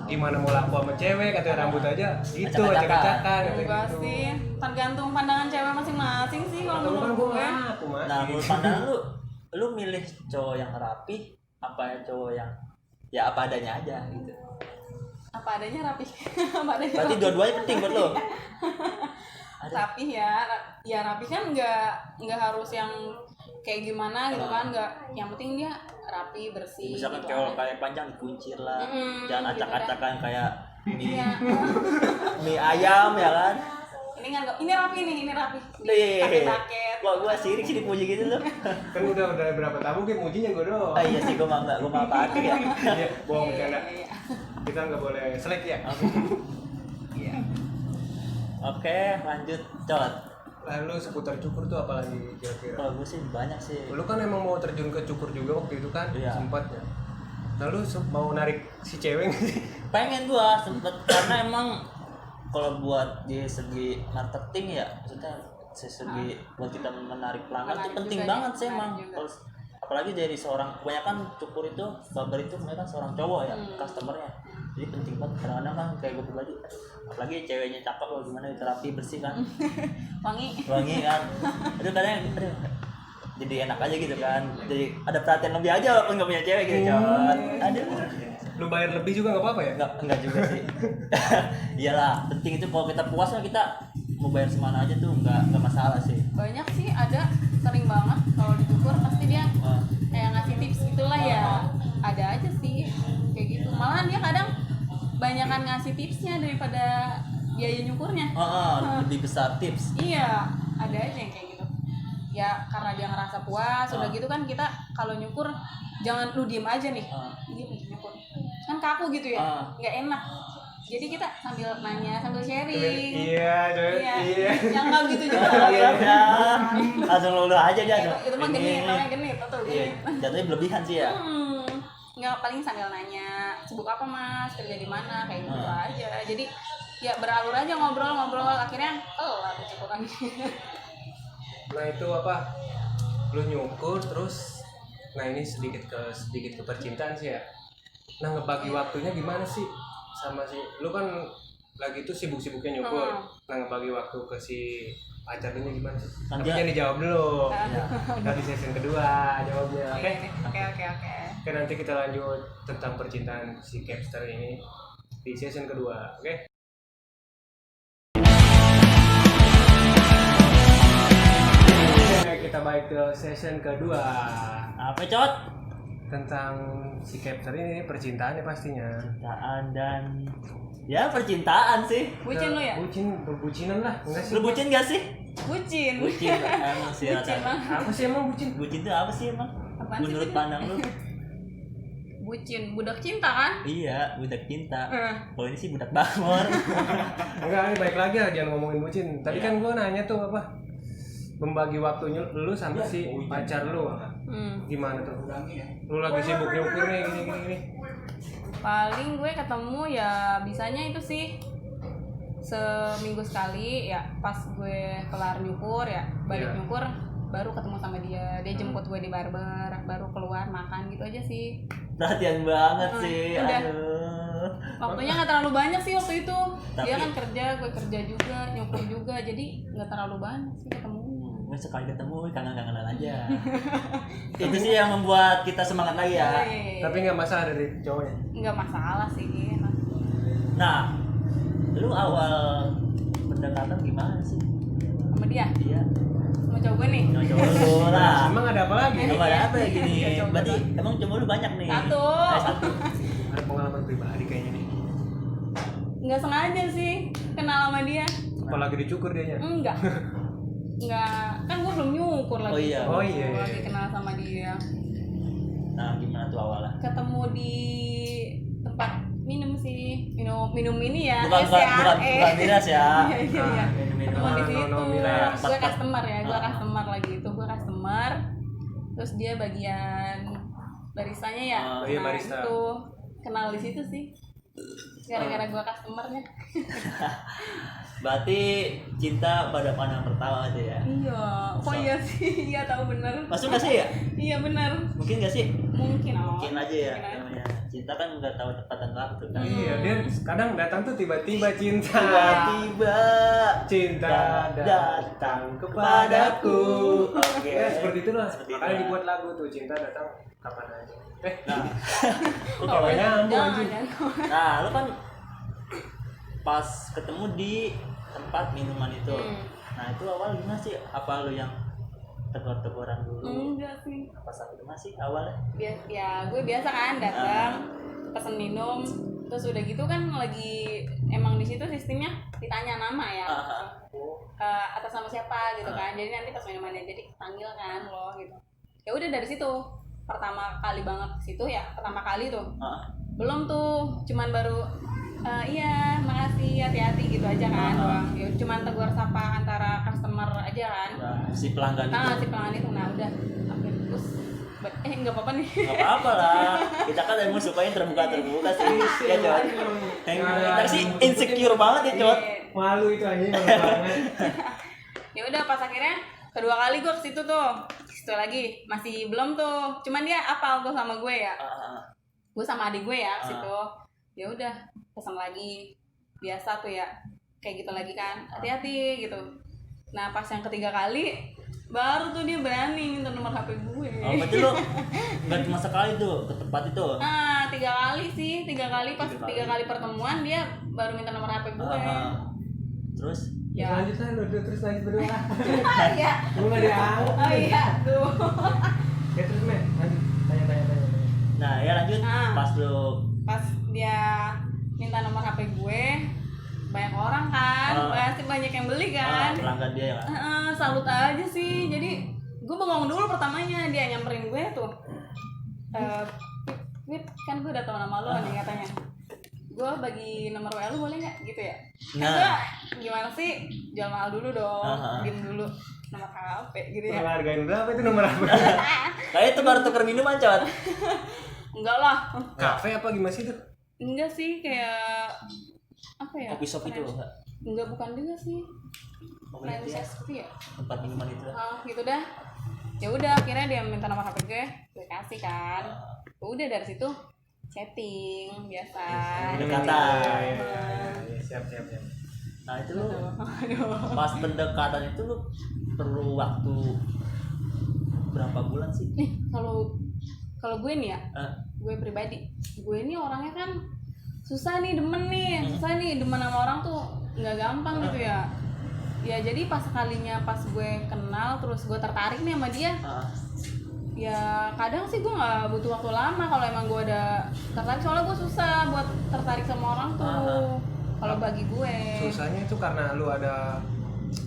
gimana mau laku sama cewek, katanya rambut aja gitu, acak-acakan katanya Enggak gitu. sih, tergantung pandangan cewek masing-masing sih kalau Kan menurut gue gue. ngaku mas. Nah, menurut pandangan lu milih cowok yang rapi apa cowok yang ya apa adanya aja gitu. Apa adanya rapi. Apa adanya Berarti rapi. dua-duanya penting buat lo. Rapi ya rapi kan nggak harus yang kayak gimana gitu kan, nggak, yang penting dia rapi bersih. Misalkan gitu kalau aja. kayak panjang dikuncir lah, jangan gitu acak-acakan kayak Iya. mie ayam ya kan. Ini rapi nih, ini rapi. Nih, Paket. gua sirik sih dipuji gitu loh. Kan udah berapa tamu kayak mujinya gue doang. Ah, iya sih gua mah pakai ya. Iya, bohong bercanda. Iya. Kita nggak boleh selek ya. Iya. Oke, lanjut Cot. Lalu seputar cukur tuh apalagi kira-kira? Kalau gue sih banyak sih. Lu kan emang mau terjun ke cukur juga waktu itu kan? Iya. Sempatnya. Lalu mau narik si cewek nggak sih? Pengen gua sempet karena emang kalau buat di segi marketing ya, maksudnya segi buat kita menarik pelanggan itu Menarik penting juga banget nih, menarik emang. juga. Kalau apalagi dari seorang, kebanyakan cukur itu barber itu mereka seorang cowok ya, customernya. Jadi penting banget, kadang-kadang kan kayak gue pribadi, apalagi ceweknya cakep loh, gimana itu rapi bersih kan, Wangi. wangi kan, itu kadang jadi enak aja gitu kan, jadi ada perhatian lebih aja walaupun nggak punya cewek gitu Cot. Aduh. Lu bayar lebih juga nggak apa-apa ya? Enggak juga sih. Iyalah, penting itu kalau kita puas lah, kita mau bayar semana aja tuh enggak masalah sih. Banyak sih, ada sering banget kalau dicukur pasti dia kayak ngasih tips gitulah ya. Ada aja sih kayak gitu. Malahan dia kadang banyakan ngasih tipsnya daripada biaya nyukurnya. Lebih besar tips. Iya, ada aja yang kayak gitu. Ya karena dia ngerasa puas, udah gitu kan kita kalau nyukur jangan lu diem aja nih. Diem nyukur. Kan kaku gitu ya, nggak enak. Jadi kita sambil nanya, sambil sharing. Iya. Yang nggak gitu juga. Iya. Langsung lulu aja dia. Itu mah genit, namanya genit, betul Iya, genit. jatuhnya berlebihan sih ya. Nggak, paling sambil nanya, sibuk apa mas, kerja di mana, kayak gitu aja. Jadi ya beralur aja ngobrol, akhirnya kelar cukuran. Nah itu apa? Lu nyukur terus, nah ini sedikit ke percintaan sih ya. Nah ngebagi waktunya gimana sih sama si, lu kan lagi tuh sibuk-sibuknya nyukur. Nah ngebagi waktu ke si pacar lu gimana sih? Kan Tapi dia- jangan dijawab dulu. Ya. Nanti sesi kedua jawabnya. Oke. Oke. Oke, nanti kita lanjut tentang percintaan si Capster ini di season kedua. Oke. Oke, kita balik ke season kedua. Apa Cot? Tentang si Capster ini percintaannya pastinya. Percintaan dan ya percintaan sih. Bucin lu ya? Berbucinan lah, enggak sih? Lu bucin gak sih? Bucin. Bucin emang sih Bucin rata. lah. Apa sih emang bucin? Bucin itu apa sih emang? Apaan sih Menurut itu? pandang lu? Bucin, budak cinta kan? Iya, budak cinta. Eh. Kalau ini sih budak bangor. Enggak, ini baik lagi ya, jangan ngomongin bucin. Tadi Iya. kan gua nanya tuh apa? Membagi waktunya lu sama si pacar lu. Gimana tuh? Lu lagi sibuk nyukur nih gini. Paling gue ketemu ya bisanya itu sih seminggu sekali ya, pas gue kelar nyukur ya balik Iya. nyukur baru ketemu sama dia jemput gue di barber, baru keluar makan gitu aja sih. Perhatian banget sih. Udah. Aduh. Waktunya nggak terlalu banyak sih waktu itu. Dia Tapi- kan kerja, gue kerja juga, nyukur juga, jadi nggak terlalu banyak sih ketemunya. Nggak, sekali ketemu kangen-kangenan aja. Itu sih yang membuat kita semangat lagi ya. Tapi nggak masalah dari cowoknya. Nggak masalah sih. Nah, lu awal pendekatan gimana sih? Sama dia, Iya. sama cowok gue nih. Nah, coba lu lah. Emang ada apa lagi? Emang ada apa ya gini? Iya, coba. Berarti emang cuma lu banyak nih. Satu. Satu. Ada pengalaman pribadi kayaknya nih. Nggak sengaja sih kenal sama dia. Apalagi dicukur dianya. Enggak, kan gue belum nyukur lagi. Oh iya. Oh iya. Lagi kenal sama dia. Nah gimana tuh awalnya? Ketemu di tempat minum sih, minum ini ya. Bukan miras ya. Iya iya. Minum-minum. Ketemu di situ. miras. Gue customer ya, gue customer lagi itu, gue customer. Terus dia bagian barisanya ya. Iya, Nah, barista. itu kenal di situ sih. Gara-gara gue customernya. Berarti cinta pada pandangan pertama aja ya? Iya, kok iya sih, iya tahu bener. Masuk nggak sih ya? Iya bener. Mungkin nggak sih? Mungkin Mungkin aja ya Mungkin aja. namanya. Cinta kan nggak tahu tempat dan waktu kan. Iya, dia kadang datang tuh tiba-tiba cinta. Tiba-tiba Cinta datang kepadaku. Oke. Ya, seperti itulah. Seperti Makanya itulah. dibuat lagu tuh cinta datang kapan aja. Nah, Kok kayak nyambung anjing. nah lu kan pas ketemu di tempat minuman itu. Nah itu awal gimana sih? Apa lu yang tegur-teguran dulu? Enggak sih. Apa sampai gimana sih awalnya? Ya gue biasa kan datang pesen minum, terus udah gitu kan lagi emang di situ sistemnya ditanya nama ya. Atas nama siapa gitu kan. Jadi nanti pas minumannya jadi panggil kan lo gitu. Ya udah dari situ. Pertama kali banget ke situ ya, pertama kali tuh. Belum tuh, cuman baru iya, makasih, hati-hati gitu aja kan doang. Ya cuman tegur sapa antara customer aja kan. Nah, si pelanggan itu. Nah, si pelanggan itu nah udah akhirnya terus enggak apa-apa nih. Nggak apa-apa lah. Kita kan emang suka yang terbuka sih. Ya, Cot. Kita sih insecure banget ya, Cot. Malu itu anjing banget. Ya udah pas akhirnya kedua kali gue ke situ tuh. Situ lagi masih belum tuh. Cuman dia apal tuh sama gue ya. Gue sama adik gue ya ke situ. Ya udah pesan lagi. Biasa tuh ya. Kayak gitu lagi kan. Hati-hati gitu. Nah, pas yang ketiga kali baru tuh dia berani minta nomor HP gue. Oh, berarti lu nggak cuma sekali tuh ke tempat itu? Nah, 3 kali sih. 3 kali pas 3 kali pertemuan dia baru minta nomor HP gue. Terus? Ya lanjut lah, terus lanjut berdua. Iya. Lu nggak diangkat. Oh iya, tuh. Ya terus men, lanjut tanya. Nah ya lanjut. Pas lu Pas dia minta nomor HP gue, banyak orang kan, pasti banyak yang beli kan. pelanggan dia ya kan? Salut aja sih. Jadi gue bengong dulu pertamanya, dia nyamperin gue tuh. Wit, kan gue udah tau nama lo nih katanya. Gue bagi nomor WA lu boleh nggak gitu ya? Nah, gimana sih? Jual mahal dulu dong, diem dulu nomor HP gitu ya. Hargain berapa itu nomor apa? Kayak itu baru tuker minuman, Cot. Enggak lah. Kafe apa gimana sih itu? Enggak sih, kayak apa ya? Kopi shop itu enggak? Enggak, bukan juga sih. Franchise gitu ya? Tempat minuman itu. Gitu dah. Ya udah, akhirnya dia minta nomor HP gue kasih kan. Udah dari situ chatting biasa. Pendekatan. Siap. Nah itu lu pas pendekatan itu lu perlu waktu berapa bulan sih? Nih kalau gue nih ya, gue pribadi, gue ini orangnya kan susah nih demen sama orang tuh nggak gampang gitu ya. Ya jadi pas kalinya pas gue kenal terus gue tertarik nih sama dia. Ya kadang sih gue nggak butuh waktu lama kalau emang gue udah tertarik, soalnya gue susah buat tertarik sama orang tuh. Kalau bagi gue susahnya itu karena lu ada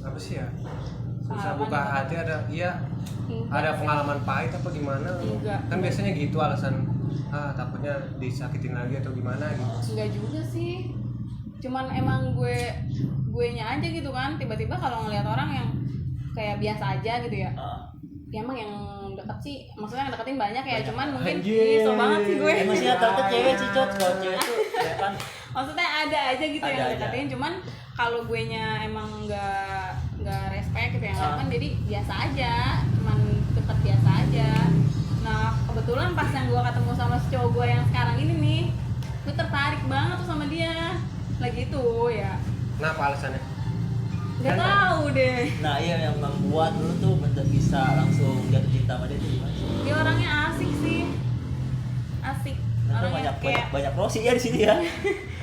apa sih ya, susah buka hati, ada ada pengalaman pahit apa gimana? Kan biasanya gitu alasan, takutnya disakitin lagi atau gimana gitu. Enggak juga sih, cuman emang gue nya aja gitu kan, tiba-tiba kalau ngelihat orang yang kayak biasa aja gitu ya. Ya emang yang deket sih, maksudnya yang deketin banyak ya, cuman mungkin so banget sih gue. Emang sih rata-rata cewek sih, Cot. Kalau cewek tuh ya kan maksudnya ada aja gitu yang deketin, cuman kalau gue nya emang nggak respect gitu ya kan, jadi biasa aja, cuman deket biasa aja. Nah kebetulan pas yang gue ketemu sama si cowok gue yang sekarang ini nih, gue tertarik banget tuh sama dia lagi itu ya. Kenapa alasannya? Gak tahu deh. Nah iya, yang membuat lu tuh bisa langsung jatuh cinta sama dia tuh gimana sih? Dia orangnya asik sih, asik. Nah, Orangnya banyak prosi ya di sini ya.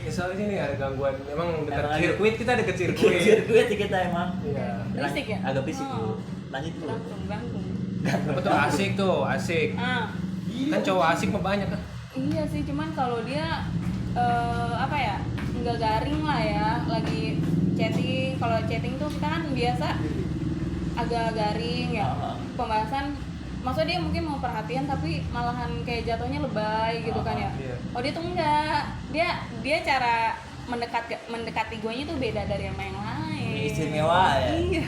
Ya soalnya ini ada gangguan, memang dekat sirkuit, kita deket sirkuit. Sirkuit kita emang. Iya. berisik ya? Agak berisik dulu. Lanjut dulu. Bangkung. Betul, asik. Kan cowok asik mah banyak kan. Iya sih, cuman kalau dia apa ya, nggak garing lah ya, lagi chatting. Kalau chatting tuh kita kan biasa agak garing ya, pembahasan maksudnya dia mungkin mau perhatian tapi malahan kayak jatuhnya lebay gitu kan ya. Iya. Oh dia tuh enggak, dia cara mendekati guanya tuh beda dari yang yang lain. Istimewa ya. Iya.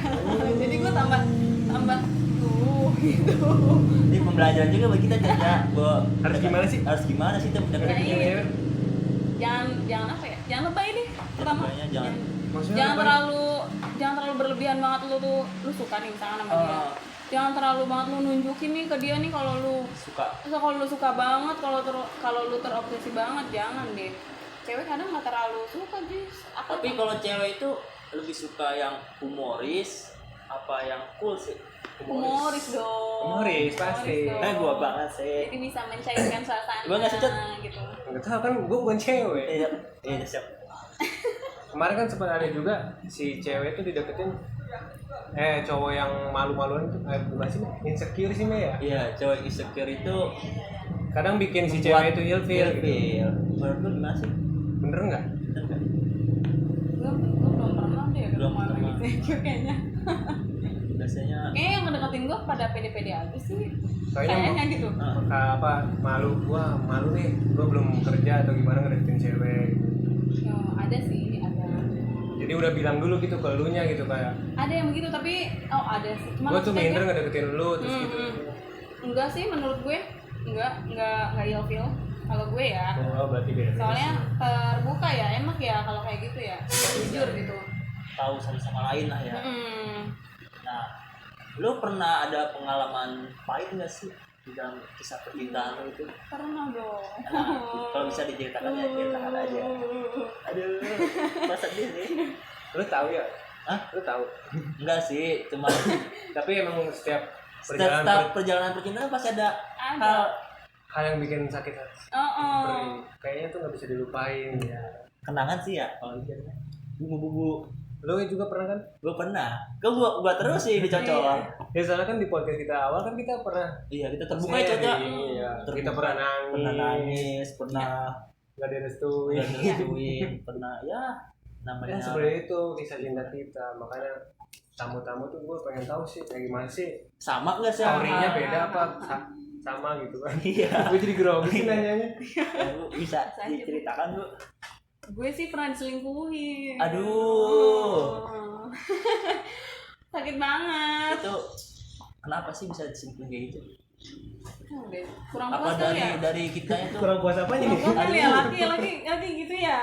Jadi gue tambah gitu. Ini pembelajaran juga bagi kita Caca. Harus gimana sih? Harus gimana sih tuh Nah, mendekati iya. cewek? Jangan apa ya? Jangan lebay deh. Pertama. Lebaynya jangan. Maksudnya Jangan lebay? terlalu berlebihan banget lu suka nih misalkan sama dia. Jangan terlalu banget lu nunjukin nih ke dia nih kalau lu suka banget, kalau lu terobsesi banget, jangan deh. Cewek kadang nggak terlalu suka guys. Tapi kalau cewek itu lebih suka yang humoris apa yang cool sih? Humoris dong. Humoris, pasti. dong. Gua banget sih. Jadi bisa mencairkan suasana. Gua nggak sih, gitu. Nggak tahu kan, gue bukan cewek. Iya siap. Kemarin kan sempat ada juga si cewek itu dideketin cowok yang malu-maluan tuh bukan sih, insecure sih Mei ya. Iya, cowok insecure itu Kadang bikin si cewek itu ilfil gitu. Menurut lu gimana sih? Bener nggak? Bener nggak? Gue belum pernah deh Belum sama pernah. insecure kayaknya. Biasanya Kayaknya yang ngedeketin gue pada pede-pede aja sih. Kayaknya Kayaknya gitu. apa malu, gua malu nih, gua belum kerja atau gimana ngedeketin cewek. Ya, ada sih, ada. Jadi udah bilang dulu gitu ke elunya gitu kayak, Ada yang begitu tapi ada sih. Cuma gua tuh maksudnya minder gue- ngedeketin lu terus gitu. Enggak sih menurut gue. Enggak ilfil kalau gue ya. Oh berarti beda. Soalnya terbuka ya, enak ya kalau kayak gitu ya. Jujur gitu. tahu satu sama lain lah ya. Mm. Nah, lu pernah ada pengalaman pahit nggak sih di dalam kisah percintaan lu itu? Pernah dong. Nah, kalau bisa diceritakan ya ceritakan aja. Aduh, masa dia nih? Lu tahu ya? Hah? Lu tahu? Enggak sih, cuma Tapi emang setiap setiap perjalanan percintaan pasti ada Ada. hal yang bikin sakit hati. Oh. Kayaknya tuh nggak bisa dilupain ya. kenangan sih ya kalau itu. Bubu-bubu. Lu juga pernah kan? Gue pernah. Gua terus sih dicocol. Ya soalnya kan di podcast kita awal kan kita pernah Iya, kita terbuka ya, Cocok. Iya. Terbuka. Kita pernah nangis, pernah nggak direstuin. direstuin, pernah ya Ya namanya. sebenarnya itu kisah cinta kita, makanya tamu-tamu tuh gue pengen tahu sih kayak gimana sih, Sama nggak sih? story-nya beda apa sama gitu kan. Iya. Gue jadi grogi sih nanyanya. Ya, Bu, bisa diceritakan Bu. Gue sih pernah diselingkuhin. Aduh. Sakit banget. Itu kenapa sih bisa diselingkuhin kayak gitu? Udah, kurang Apa puas kali ya. dari kitanya tuh? Kurang puas apanya nih? Kurang puas kali ya Aduh. laki gitu ya.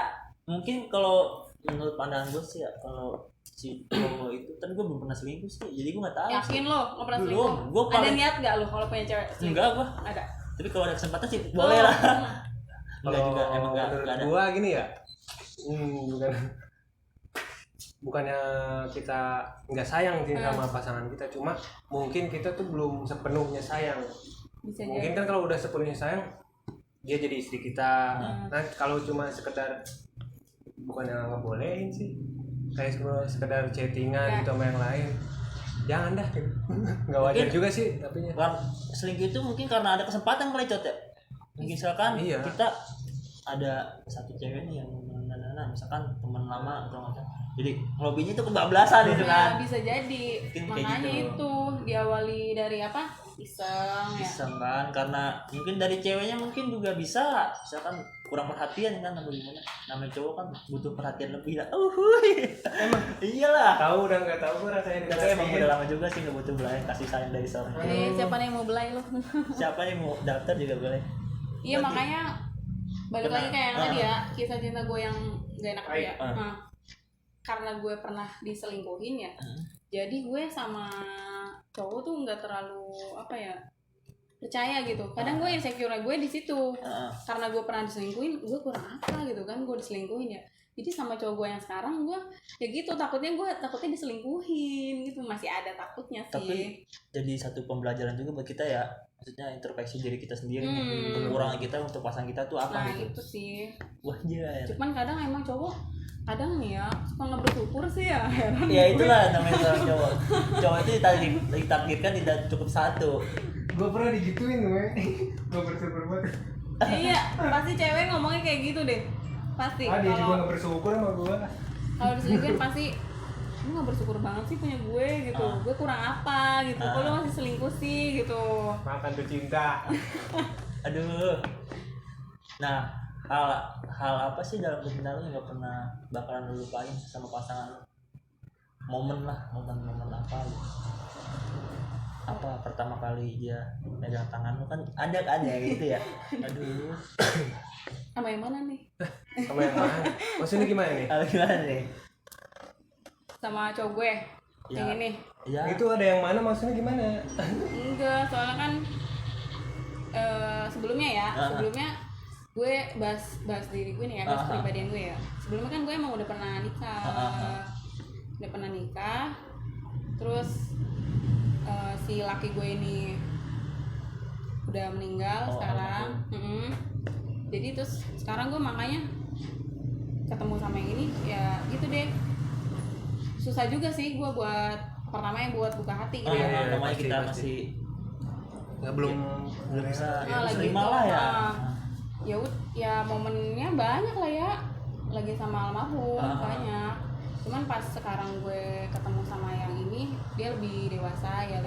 Mungkin kalau menurut pandangan gue sih ya, kalau si cowok itu kan gue belum pernah selingkuh sih, jadi gue nggak tahu. Yakin lo nggak pernah Belum. selingkuh? Gua Ada paling- niat nggak lo kalau punya cewek? selingkuh? Enggak gue. Ada. Tapi kalau ada kesempatan sih boleh lah. Enggak juga, emang nggak menurut ada. gua gini ya, bukannya kita nggak sayang sih sama pasangan kita, cuma mungkin kita tuh belum sepenuhnya sayang. Bisa Mungkin jadi. kan kalau udah sepenuhnya sayang, dia jadi istri kita. Nah kalau cuma sekedar, bukannya ngebolehin sih, kayak sekedar chattingan gitu sama yang lain, jangan dah. Nggak wajar Mungkin- juga sih tapi Kan selingkuh itu mungkin karena ada kesempatan kali Cot ya. Mungkin misalkan Iya. kita ada satu cewek nih yang misalkan teman lama atau macam. Jadi hobinya itu kebablasan gitu Nah, kan. bisa jadi. Mungkin kayak Makanya gitu. itu diawali dari apa? Iseng ya. Iseng kan, karena mungkin dari ceweknya mungkin juga bisa misalkan kurang perhatian kan atau gimana. Namanya cowok kan butuh perhatian lebih lah. Emang iyalah. tahu udah nggak tahu gua rasanya. Tapi emang udah lama juga sih nggak butuh belayan kasih sayang dari seorang. Jadi siapa nih yang mau belai lo? Siapa yang mau daftar juga boleh. Iya makanya balik Pernah. lagi kayak yang tadi ya, kisah cinta gue yang gak enak Baik. ya. Karena gue pernah diselingkuhin ya. Jadi gue sama cowok tuh nggak terlalu apa ya, percaya gitu. Kadang gue insecure gue di situ. Karena gue pernah diselingkuhin, gue kurang apa gitu kan, gue diselingkuhin ya. Jadi sama cowok gue yang sekarang gue ya gitu, takutnya diselingkuhin gitu, masih ada takutnya sih. Tapi jadi satu pembelajaran juga buat kita ya, maksudnya introspeksi diri kita sendiri nih, kekurangan kita untuk pasangan kita tuh apa Nah gitu. itu sih. Wajar. Cuman kadang emang cowok kadang nih ya suka nggak bersyukur sih ya, heran. Ya itulah namanya seorang cowok. Cowok itu ditakdirkan tidak cukup satu. Gue pernah digituin gue. Gue bersyukur banget. Iya, pasti cewek ngomongnya kayak gitu deh. Pasti. Dia juga Kalau nggak bersyukur sama gue. kalau diselingkuhin pasti lu nggak bersyukur banget sih punya gue gitu, gue kurang apa gitu, kok lu masih selingkuh sih gitu. Makan tuh cinta. Aduh. Nah, hal apa sih dalam kehidupan lu yang gak pernah bakalan lu lupain sama pasangan lu? Momen apa gitu. Apa pertama kali dia megang tangan lu kan ada kan ya gitu ya. Aduh. Sama yang mana nih? Sama yang mana? Maksudnya gimana nih? Gimana nih? Sama cowok gue yang ini. Ya. Itu ada yang mana maksudnya gimana? Enggak, soalnya kan sebelumnya gue bahas diri gue nih ya, bahas kepribadian gue ya. Sebelumnya kan gue emang udah pernah nikah. Terus si laki gue ini udah meninggal sekarang. Jadi terus sekarang gue makanya ketemu sama yang ini ya gitu deh. Susah juga sih gue buat buka hati gitu ya. Namanya kita masih belum bisa terima lah ya. Ya momennya banyak lah ya, lagi sama almarhum banyak. Cuman pas sekarang gue ketemu sama yang ini, dia lebih dewasa ya,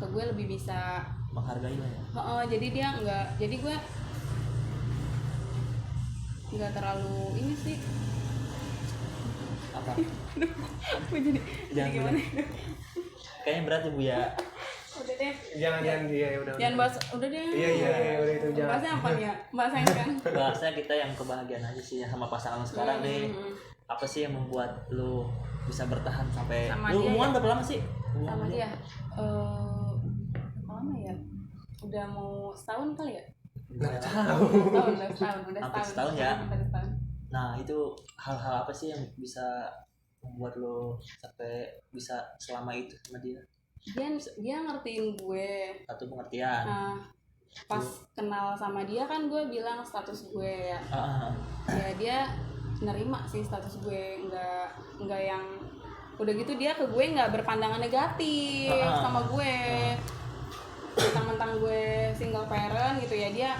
ke gue lebih bisa menghargai lah ya. Jadi dia jadi gue nggak terlalu ini sih. Apa? Gue jadi gimana? Kayaknya berat ya Bu ya. Udah deh. Jangan dia udah. Jangan bahas, udah deh. Iya udah itu jangan. Bahasnya apa nih ya? Bahasanya kan. Bahasanya kita yang kebahagiaan aja sih sama pasangan lu sekarang nih. Apa sih yang membuat lu bisa bertahan sampai sama lu dia hubungan ya? berapa lama sih? Sama dia. Lama ya? Udah mau setahun kali ya? Nggak tahu. Udah setahun ya? Hampir setahun. Nah itu hal-hal apa sih yang bisa membuat lo sampai bisa selama itu sama dia? Dia ngertiin gue. Satu pengertian. Nah, pas kenal sama dia kan gue bilang status gue ya. Ya dia nerima sih status gue, nggak yang udah gitu dia ke gue nggak berpandangan negatif sama gue. Mentang-mentang gue single parent gitu ya, dia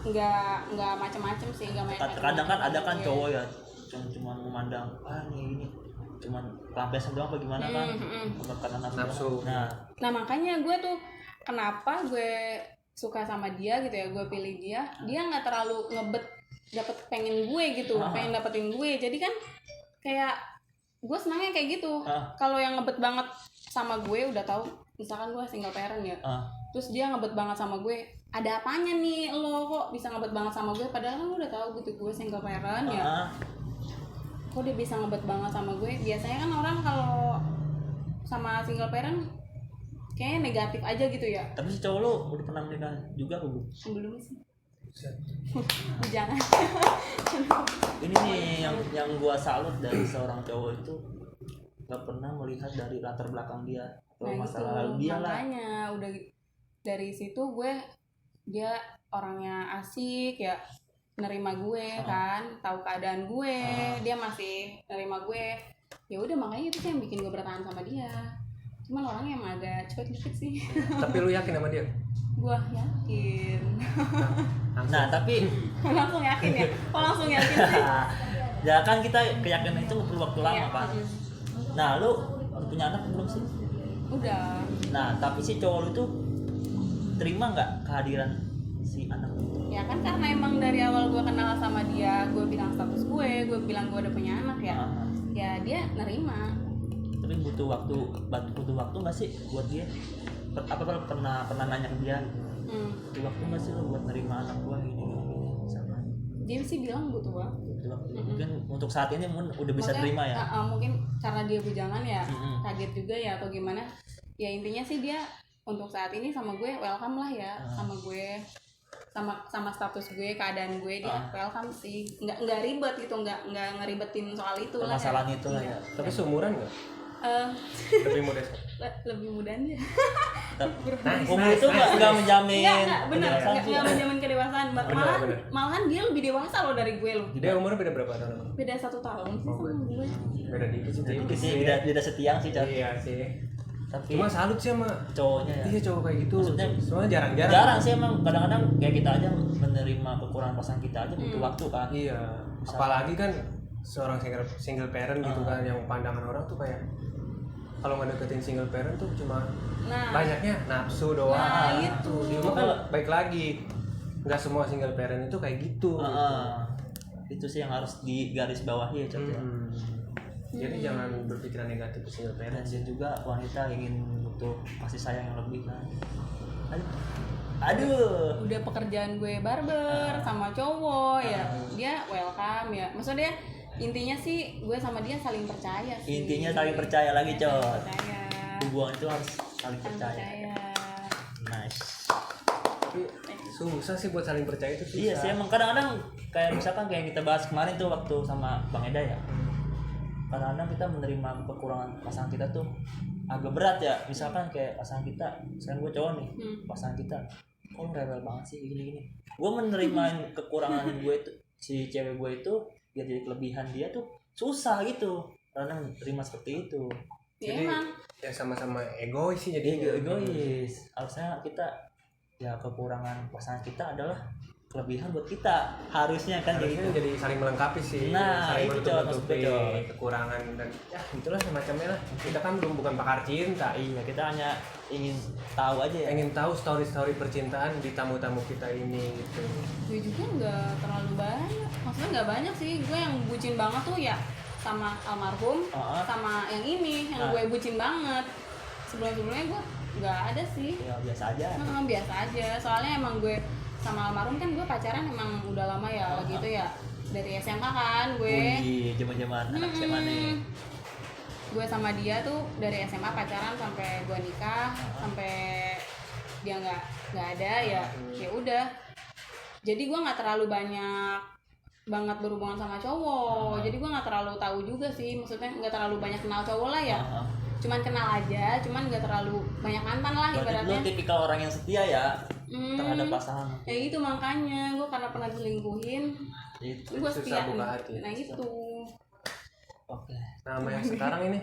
nggak macem-macem sih, nggak macem-macem. Kadang kan ada kan cowok ya cuma memandang ini cuman pelampiasan doang apa gimana kan, karena nafsu. Nah makanya gue tuh kenapa gue suka sama dia gitu ya, gue pilih dia nggak terlalu pengen gue gitu, pengen dapetin gue. Jadi kan kayak gue senangnya kayak gitu. Kalau yang ngebet banget sama gue udah tahu, misalkan gue single parent ya, terus dia ngebet banget sama gue, ada apanya nih lo kok bisa ngebet banget sama gue, padahal kan udah tahu gitu gue single parent ya. Kok dia bisa ngebet banget sama gue? Biasanya kan orang kalau sama single parent kayaknya negatif aja gitu ya. Tapi si cowok lo udah pernah menikah juga belum? Belum sih. Jangan. Ini nih yang gua salut dari seorang cowok itu, nggak pernah melihat dari latar belakang dia atau masalah lalu dia lah. Makanya udah dari situ dia orangnya asik ya, nerima gue kan, tahu keadaan gue, dia masih nerima gue. Ya udah makanya itu sih yang bikin gue bertahan sama dia. Cuman orangnya emang agak cuek dikit sih. Tapi lu yakin sama dia? Gua yakin. Nah tapi langsung yakin ya? Oh langsung yakin sih? Ya kan kita keyakinan itu perlu waktu lama kan. Nah lu udah punya anak belum sih? Udah. Nah tapi si cowok lu tuh terima nggak kehadiran si anak itu? Ya kan karena emang dari awal gue kenal sama dia, gue bilang status gue bilang gue udah punya anak ya. Ya dia nerima. Tapi butuh waktu nggak sih buat dia? Apa pernah nanya ke dia gitu? Butuh waktu nggak sih lo buat nerima anak gua ini sama? Dia sih bilang butuh waktu. Mungkin untuk saat ini udah bisa terima ya? Mungkin karena dia bujangan ya, kaget juga ya atau gimana. Ya intinya sih dia untuk saat ini sama gue welcome lah ya, sama gue, sama status gue, keadaan gue, dia welcome sih. Nggak ribet gitu, nggak ngeribetin soal itu lah. Masalahnya itu lah ya. Tapi seumuran nggak? Lebih muda. Lebih muda aja. Umur itu nggak menjamin. Nggak benar, nggak menjamin kedewasaan. Malahan dia lebih dewasa loh dari gue loh. Dia umurnya beda berapa tahun? Beda 1 tahun sih sama gue. Beda dikit sih. Beda setiang sih. Iya sih. Tapi cuma salut sih sama cowoknya ya. Iya cowok kayak gitu. Maksudnya soalnya jarang-jarang. Jarang sih emang, kadang-kadang kayak kita aja menerima kekurangan pasangan kita aja butuh waktu kan. Iya. Apalagi kan seorang single parent gitu kan, yang pandangan orang tuh kayak kalau ngedeketin single parent tuh cuma Nah. banyaknya nafsu doang. Nah, itu. Di rumah kan baik lagi. Nggak semua single parent itu kayak gitu. Itu sih yang harus digarisbawahi ya, Cot, ya. Jadi jangan berpikiran negatif ke single parent. Dan juga wanita ingin butuh kasih sayang yang lebih kan. Aduh. Udah pekerjaan gue barber sama cowok ya, dia welcome ya. Maksudnya intinya sih gue sama dia saling percaya sih. Intinya saling percaya lagi, Cot. Percaya. Hubungan itu harus saling Saling percaya. percaya. Nice. Tapi susah sih buat saling percaya itu susah. Iya sih, emang kadang-kadang kayak misalkan kayak kita bahas kemarin tuh waktu sama Bang Eda ya. Kadang-kadang kita menerima kekurangan pasangan kita tuh agak berat ya. Misalkan kayak pasangan kita, sekarang gue cowok nih, pasangan kita, kok rewel banget sih gini-gini. Gue menerima kekurangan gue itu, si cewek gue itu, biar jadi kelebihan dia tuh susah gitu. Karena menerima seperti itu. Ya Jadi emang. ya sama-sama egois sih jadi Egois. Harusnya kita ya kekurangan pasangan kita adalah kelebihan buat kita. Harusnya kan kayak harusnya gitu. jadi saling melengkapi sih, Nah, saling itu, Cot, maksud gue, menutupi Cot. kekurangan dan ya itulah semacamnya lah. Kita kan bukan pakar cinta, Iya, kita hanya ingin tahu aja ya. ingin tahu story-story percintaan di tamu-tamu kita ini gitu. Gue juga nggak terlalu banyak, maksudnya nggak banyak sih. Gue yang bucin banget tuh ya sama almarhum, sama yang ini yang gue bucin banget. Sebelum-sebelumnya gue nggak ada sih. Ya biasa aja. Biasa aja, soalnya emang gue sama almarhum kan gue pacaran emang udah lama ya gitu ya, dari SMA kan gue. Wih, zaman-zaman anak SMA nih. Gue sama dia tuh dari SMA pacaran sampai gue nikah, sampai dia nggak ada ya udah. Jadi gue nggak terlalu banyak banget berhubungan sama cowok, jadi gue nggak terlalu tahu juga sih, maksudnya nggak terlalu banyak kenal cowok lah ya. Cuman kenal aja, cuman nggak terlalu banyak mantan lah Berarti ibaratnya. lu tipikal orang yang setia ya terhadap pasangan. Ya itu makanya gue karena pernah diselingkuhin, Itu. gue susah setia. buka hati. Nah itu. Oke. Nah, sama yang sekarang ini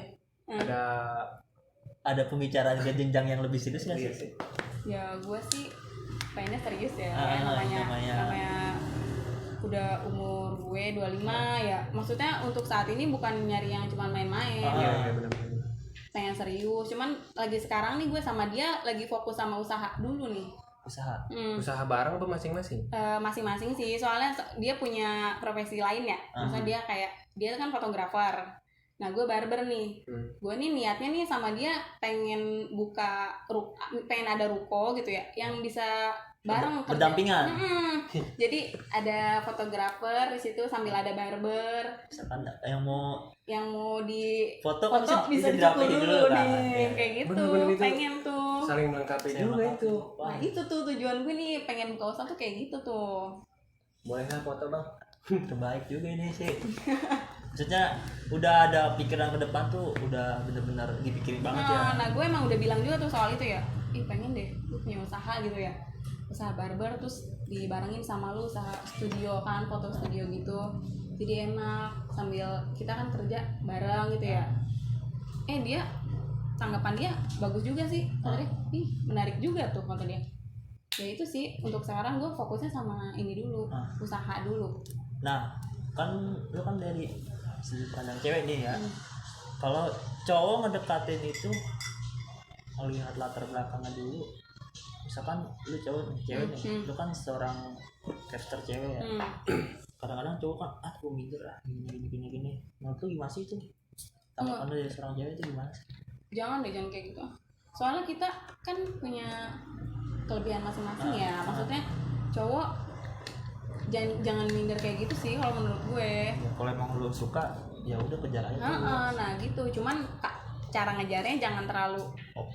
Ada pembicaraan ke jenjang yang lebih serius nggak iya sih? sih. Ya gue sih pengennya serius ya, namanya udah umur gue 25 ya. Maksudnya untuk saat ini bukan nyari yang cuma main-main. Iya benar-benar. Pengen serius, cuman lagi sekarang nih gue sama dia lagi fokus sama usaha dulu nih. Usaha. Usaha bareng apa masing-masing? Masing-masing sih, soalnya dia punya profesi lain ya. Maksudnya dia kan fotografer. Nah gue barber nih. Gue nih niatnya nih sama dia pengen pengen ada ruko gitu ya, yang bisa bareng kerja. Berdampingan. Jadi ada fotografer di situ sambil ada barber. Misalkan yang mau di foto kan bisa dirapiin dulu kan. nih, kayak gitu. Bener-bener itu. Pengen tuh. Saling melengkapi juga itu. Nah itu tuh tujuan gue nih, pengen buka usaha tuh kayak gitu tuh. Boleh nggak foto bang? Terbaik juga ini sih. Maksudnya udah ada pikiran ke depan tuh, udah bener-bener dipikirin banget ya. Nah gue emang udah bilang juga tuh soal itu ya. Pengen deh gue punya usaha gitu ya, usaha barber, terus dibarengin sama lu usaha studio kan, foto studio gitu. Jadi enak, sambil kita kan kerja bareng gitu ya. Dia tanggapan dia bagus juga sih, katanya menarik juga tuh kata dia. Ya itu sih, untuk sekarang gue fokusnya sama ini dulu, usaha dulu. Nah kan lu kan dari sudut pandang cewek nih ya. Kalau cowok ngedekatin itu melihat latar belakangnya dulu. Misalkan lu cowok nih, cewek nih, lu kan seorang caster cewek ya. Kadang-kadang cowok kan gue minder gini. Menurut lu gimana sih itu? Tanggapan lu dari seorang cewek itu gimana sih? Jangan kayak gitu. Soalnya kita kan punya kelebihan masing-masing ya. Maksudnya cowok jangan minder kayak gitu sih kalau menurut gue. Ya, kalau emang lu suka ya udah kejar aja tuh. Nah gitu, cuman cara ngejarnya jangan terlalu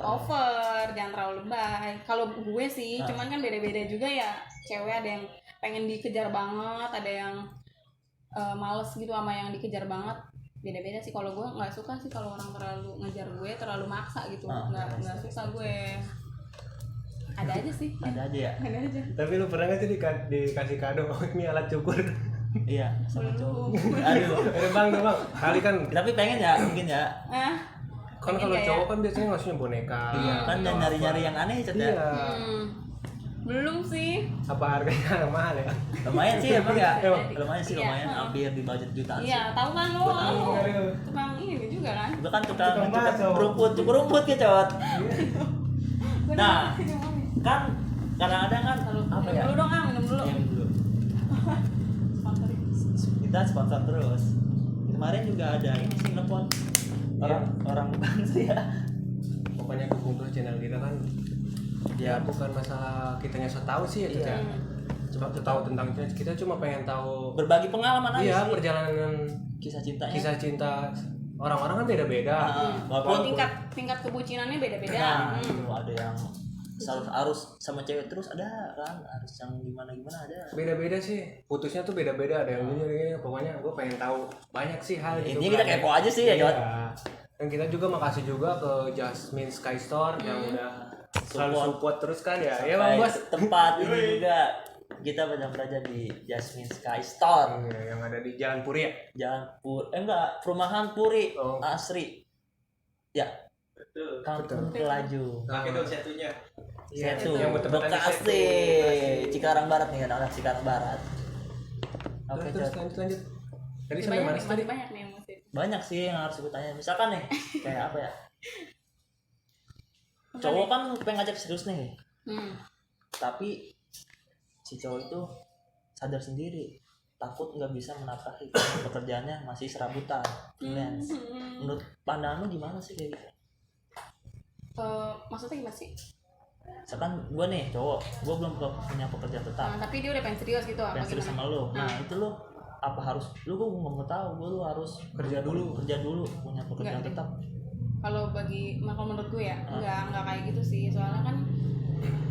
over, jangan terlalu lebay. Kalau gue sih, cuman kan beda-beda juga ya. Cewek ada yang pengen dikejar banget, ada yang males gitu sama yang dikejar banget. Beda-beda sih. Kalau gue nggak suka sih kalau orang terlalu ngejar gue, terlalu maksa gitu. Nggak suka gue. Ada aja sih. Ada aja ya. Ada aja. Tapi lu pernah nggak sih dikasih kado ini alat cukur? Iya, sama cowok. Aduh. Bang, kali kan. Tapi pengen ya, mungkin ya. Kan kalau cowok kan biasanya ngasihnya boneka. Iya, kan nyari-nyari yang aneh Cet ya. Iya. Belum sih. Apa harganya mahal ya? Lumayan sih emang ya. Jadi- Lumayan sih, iya, lumayan hampir di budget jutaan sih. Iya, tahu kan lo? Gua tahu. Tukang ini juga kan? Itu kan tukang Tukang bakso. cukur rumput ya, Cot. Gua Nah. minum Kan kadang-kadang kan apa ya? dulu dong, minum dulu. Minum dulu. Sponsorin. Kita sponsor terus. Kemarin juga ada ini sih nelfon orang bukan sih ya. Pokoknya dukung terus channel kita kan. Ya bukan masalah kitanya so tahu sih itu Iya. ya. Cuma tahu tentang kita cuma pengen tahu Berbagi pengalaman aja iya sih. perjalanan Kisah cintanya. kisah cinta orang-orang kan beda-beda. Walaupun tingkat kebucinannya beda-beda. nah, itu ada yang harus sama cewek terus ada kan, harus yang gimana ada. Beda-beda sih, putusnya tuh beda-beda, ada yang gini, pokoknya gue pengen tahu banyak sih hal gitu. Intinya kita kepo aja sih ya, Jod. Dan kita juga makasih juga ke Jasmine Sky Store yang udah selalu support terus kan ya. Ya Bang Bos. Tempat ini juga kita berada di Jasmine Sky Store. Iya, yang ada di Jalan Puri ya. Jalan enggak, perumahan Puri Oh. Asri. Ya, Betul. Kampung Pelaju. Nah, itu satunya. Iya, Setu, yang bertepatan di Bekasi, Setu. Cikarang Barat nih kan, anak Cikarang Barat. Oke, Terus Jod. lanjut. Tadi sampai Banyak mana nih, sih tadi? masih banyak nih yang mesti. Banyak sih yang harus gue tanya. Misalkan nih, kayak apa ya? Cowok kan pengen ngajak serius nih, tapi si cowok itu sadar sendiri takut nggak bisa menafkahi karena pekerjaannya masih serabutan freelance. Menurut pandangan lu gimana sih kayak gitu? Maksudnya gimana sih? Misalkan gue nih cowok, gue belum punya pekerjaan tetap, Nah, tapi dia udah pengen serius gitu apa pengen serius gimana? sama lu. Nah itu lu apa harus lu gue mau tahu lu harus kerja dulu punya pekerjaan Enggak, tetap. Kalau menurut gue ya, enggak kayak gitu sih. Soalnya kan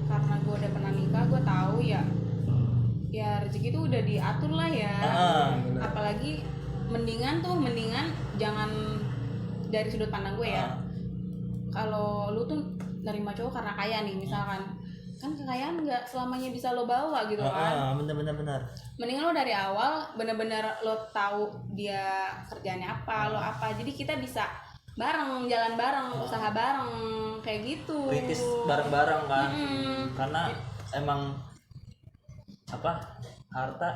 karena gue udah pernah nikah, gue tahu ya rezeki itu udah diatur lah ya. benar. Apalagi mendingan jangan dari sudut pandang gue ya. Kalau lu tuh nerima cowok karena kaya nih misalkan, kan kekayaan nggak selamanya bisa lo bawa gitu kan. Bener. Mending lo dari awal bener-bener lo tahu dia kerjaannya apa, lo apa, jadi kita bisa bareng, jalan bareng, usaha bareng kayak gitu. Kritis bareng-bareng kan. Karena emang harta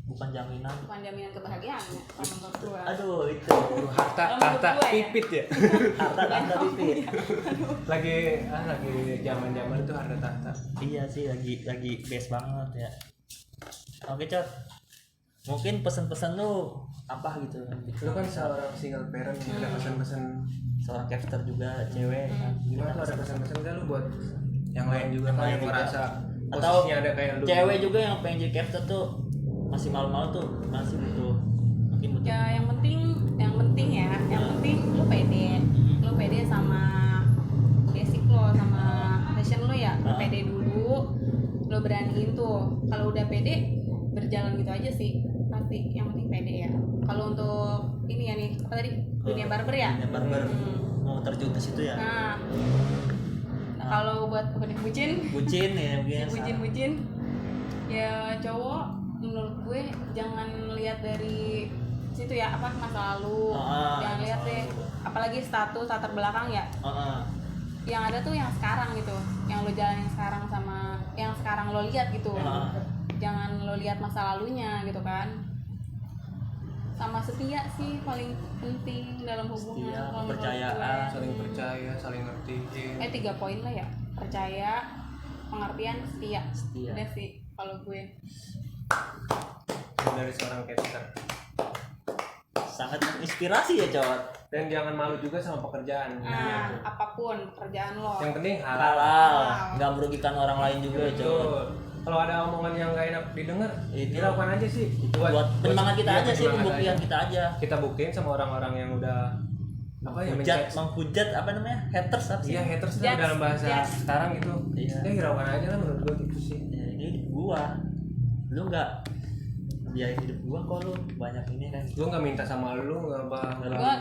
bukan jaminan. Bukan jaminan kebahagiaan ya, kalau menurut gue. Aduh itu Harta Kalau menurut gua ya. pipit ya. harta pipit. lagi zaman-zaman itu harta tahta. Iya sih lagi best banget ya. Oke Cot, mungkin pesan-pesan lu apa gitu? Lu kan seorang single parent, ada pesan-pesan Seorang caster juga cewek kan. gimana tuh, ada pesan-pesan kan lu buat yang lain juga Yang kan lain yang juga. merasa Atau posisinya ada kayak lu. cewek juga yang pengen jadi caster tuh masih malu-malu tuh masih butuh Ya yang penting lu pede sama basic lo, sama passion lo ya. Lu pede dulu, lo beraniin tuh. Kalau udah pede, berjalan gitu aja sih pasti. Yang penting pede ya. Kalau untuk ini ya nih, apa tadi, dunia barber ya. Dunia barber. Mau terjun ke situ ya. Nah, kalau buat bucin Bucin ya mungkin. bucin ya, cowok menurut gue jangan lihat dari situ ya, apa masa lalu. Jangan lihat deh, apalagi status latar belakang ya. Yang ada tuh yang sekarang gitu, yang lo jalanin sekarang sama yang sekarang lo lihat gitu. Jangan lo lihat masa lalunya gitu kan. Sama setia sih paling penting dalam hubungan. Setia, kalau menurut kepercayaan. gue. Saling percaya, saling ngertiin. 3 poin lah ya, percaya, pengertian, setia. Udah sih kalau gue. Dari seorang caster. Sangat menginspirasi ya Cot. Dan jangan malu juga sama pekerjaan. Nah, apapun pekerjaan lo. Yang penting halal. Halal, nggak merugikan orang lain juga Cot. Betul. Kalau ada omongan yang gak enak didengar, Itu. dilakukan aja sih. Buat penyemangat kita iya, aja sih, penyemangat pembuktian aja. kita aja. Kita buktiin sama orang-orang yang udah apa ya, menghujat apa namanya, haters apa sih? Iya, haters Judge, lah dalam bahasa judge. sekarang gitu. Iya. Ya hiraukan aja lah menurut gua gitu sih. Ya, ini hidup gua, lu nggak biarin hidup gua kok, lu banyak ini kan. Gua nggak minta sama lu nggak apa.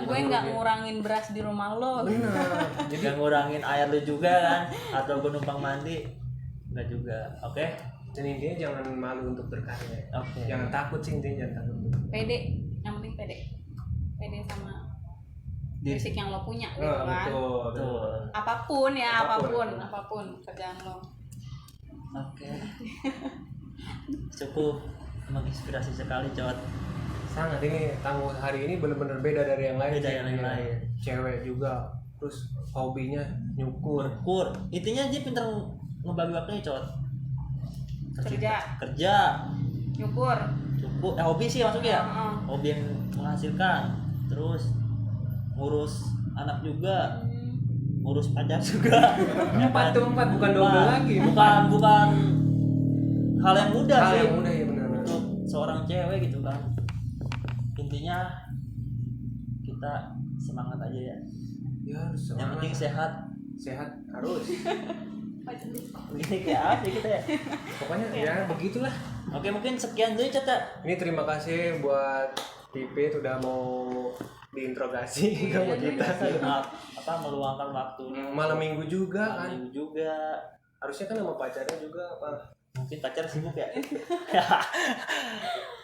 Gue nggak ngurangin beras di rumah lo. Benar. Jadi gak ngurangin air lu juga kan, atau gua numpang mandi, nggak juga. Oke? Dan intinya jangan malu untuk berkarya. Oke. Jangan takut sih, intinya jangan takut. Pede, yang penting pede sama basic yang lo punya gitu kan. Betul. Betul. Apapun ya, Apapun. apapun kerjaan lo. Oke. Cukup menginspirasi sekali, Cot. Sangat, ini tamu hari ini bener-bener beda dari yang lain. Beda yang Iya. lain. Cewek juga, terus hobinya nyukur. Kur. Intinya dia pintar ngebagi waktunya, Cot. Kerja. Nyukur. Cukup. Hobi sih masuknya ya. Heeh. Hobi yang menghasilkan. Terus ngurus anak juga, ngurus pacar juga. 4 bukan double lagi. Bukan hal yang mudah Hal sih. yang mudah ya, benar. Untuk seorang cewek gitu kan. Intinya kita semangat aja ya. Ya harus Yang semangat. penting sehat. Sehat harus. Begini kayak apa sih kita ya? Pokoknya ya begitulah. Oke, mungkin sekian dulu Cata. Ini terima kasih buat Pipit udah mau diinterogasi sama kita. Meluangkan waktunya. Malam minggu juga Malam kan. minggu juga. Harusnya kan sama pacarnya juga apa. Mungkin pacar sibuk ya.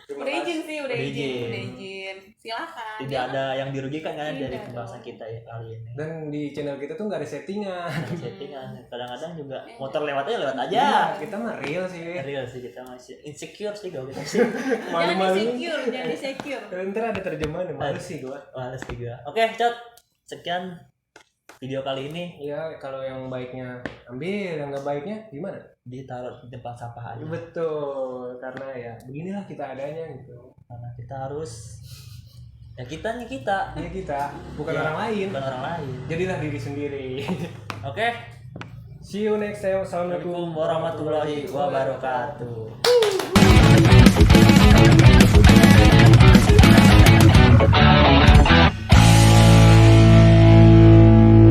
Terima Udah kasih. izin sih, udah Udah izin. izin. Udah izin. Silakan. Tidak ada yang dirugikan kan dari Tidak pembahasan kita ya kali ini. Dan di channel kita tuh nggak ada settingan. Settingan kadang-kadang juga motor lewat aja Ya, kita mah real sih. real sih, kita masih insecure sih kalau kita sih. Jangan Malu-malu. insecure, jangan insecure. Ntar ada terjemahan, males sih gua. Males juga. Oke, Cot. Sekian video kali ini, Iya, kalau yang baiknya ambil, yang nggak baiknya gimana? ditaruh di tempat sampah aja. Betul, karena ya beginilah kita adanya gitu. Karena kita harus ya kita nih kita, Ya kita, bukan Ya, orang lain. bukan orang lain. Jadilah diri sendiri. Oke. See you next time. Assalamualaikum Assalamualaikum warahmatullahi wabarakatuh.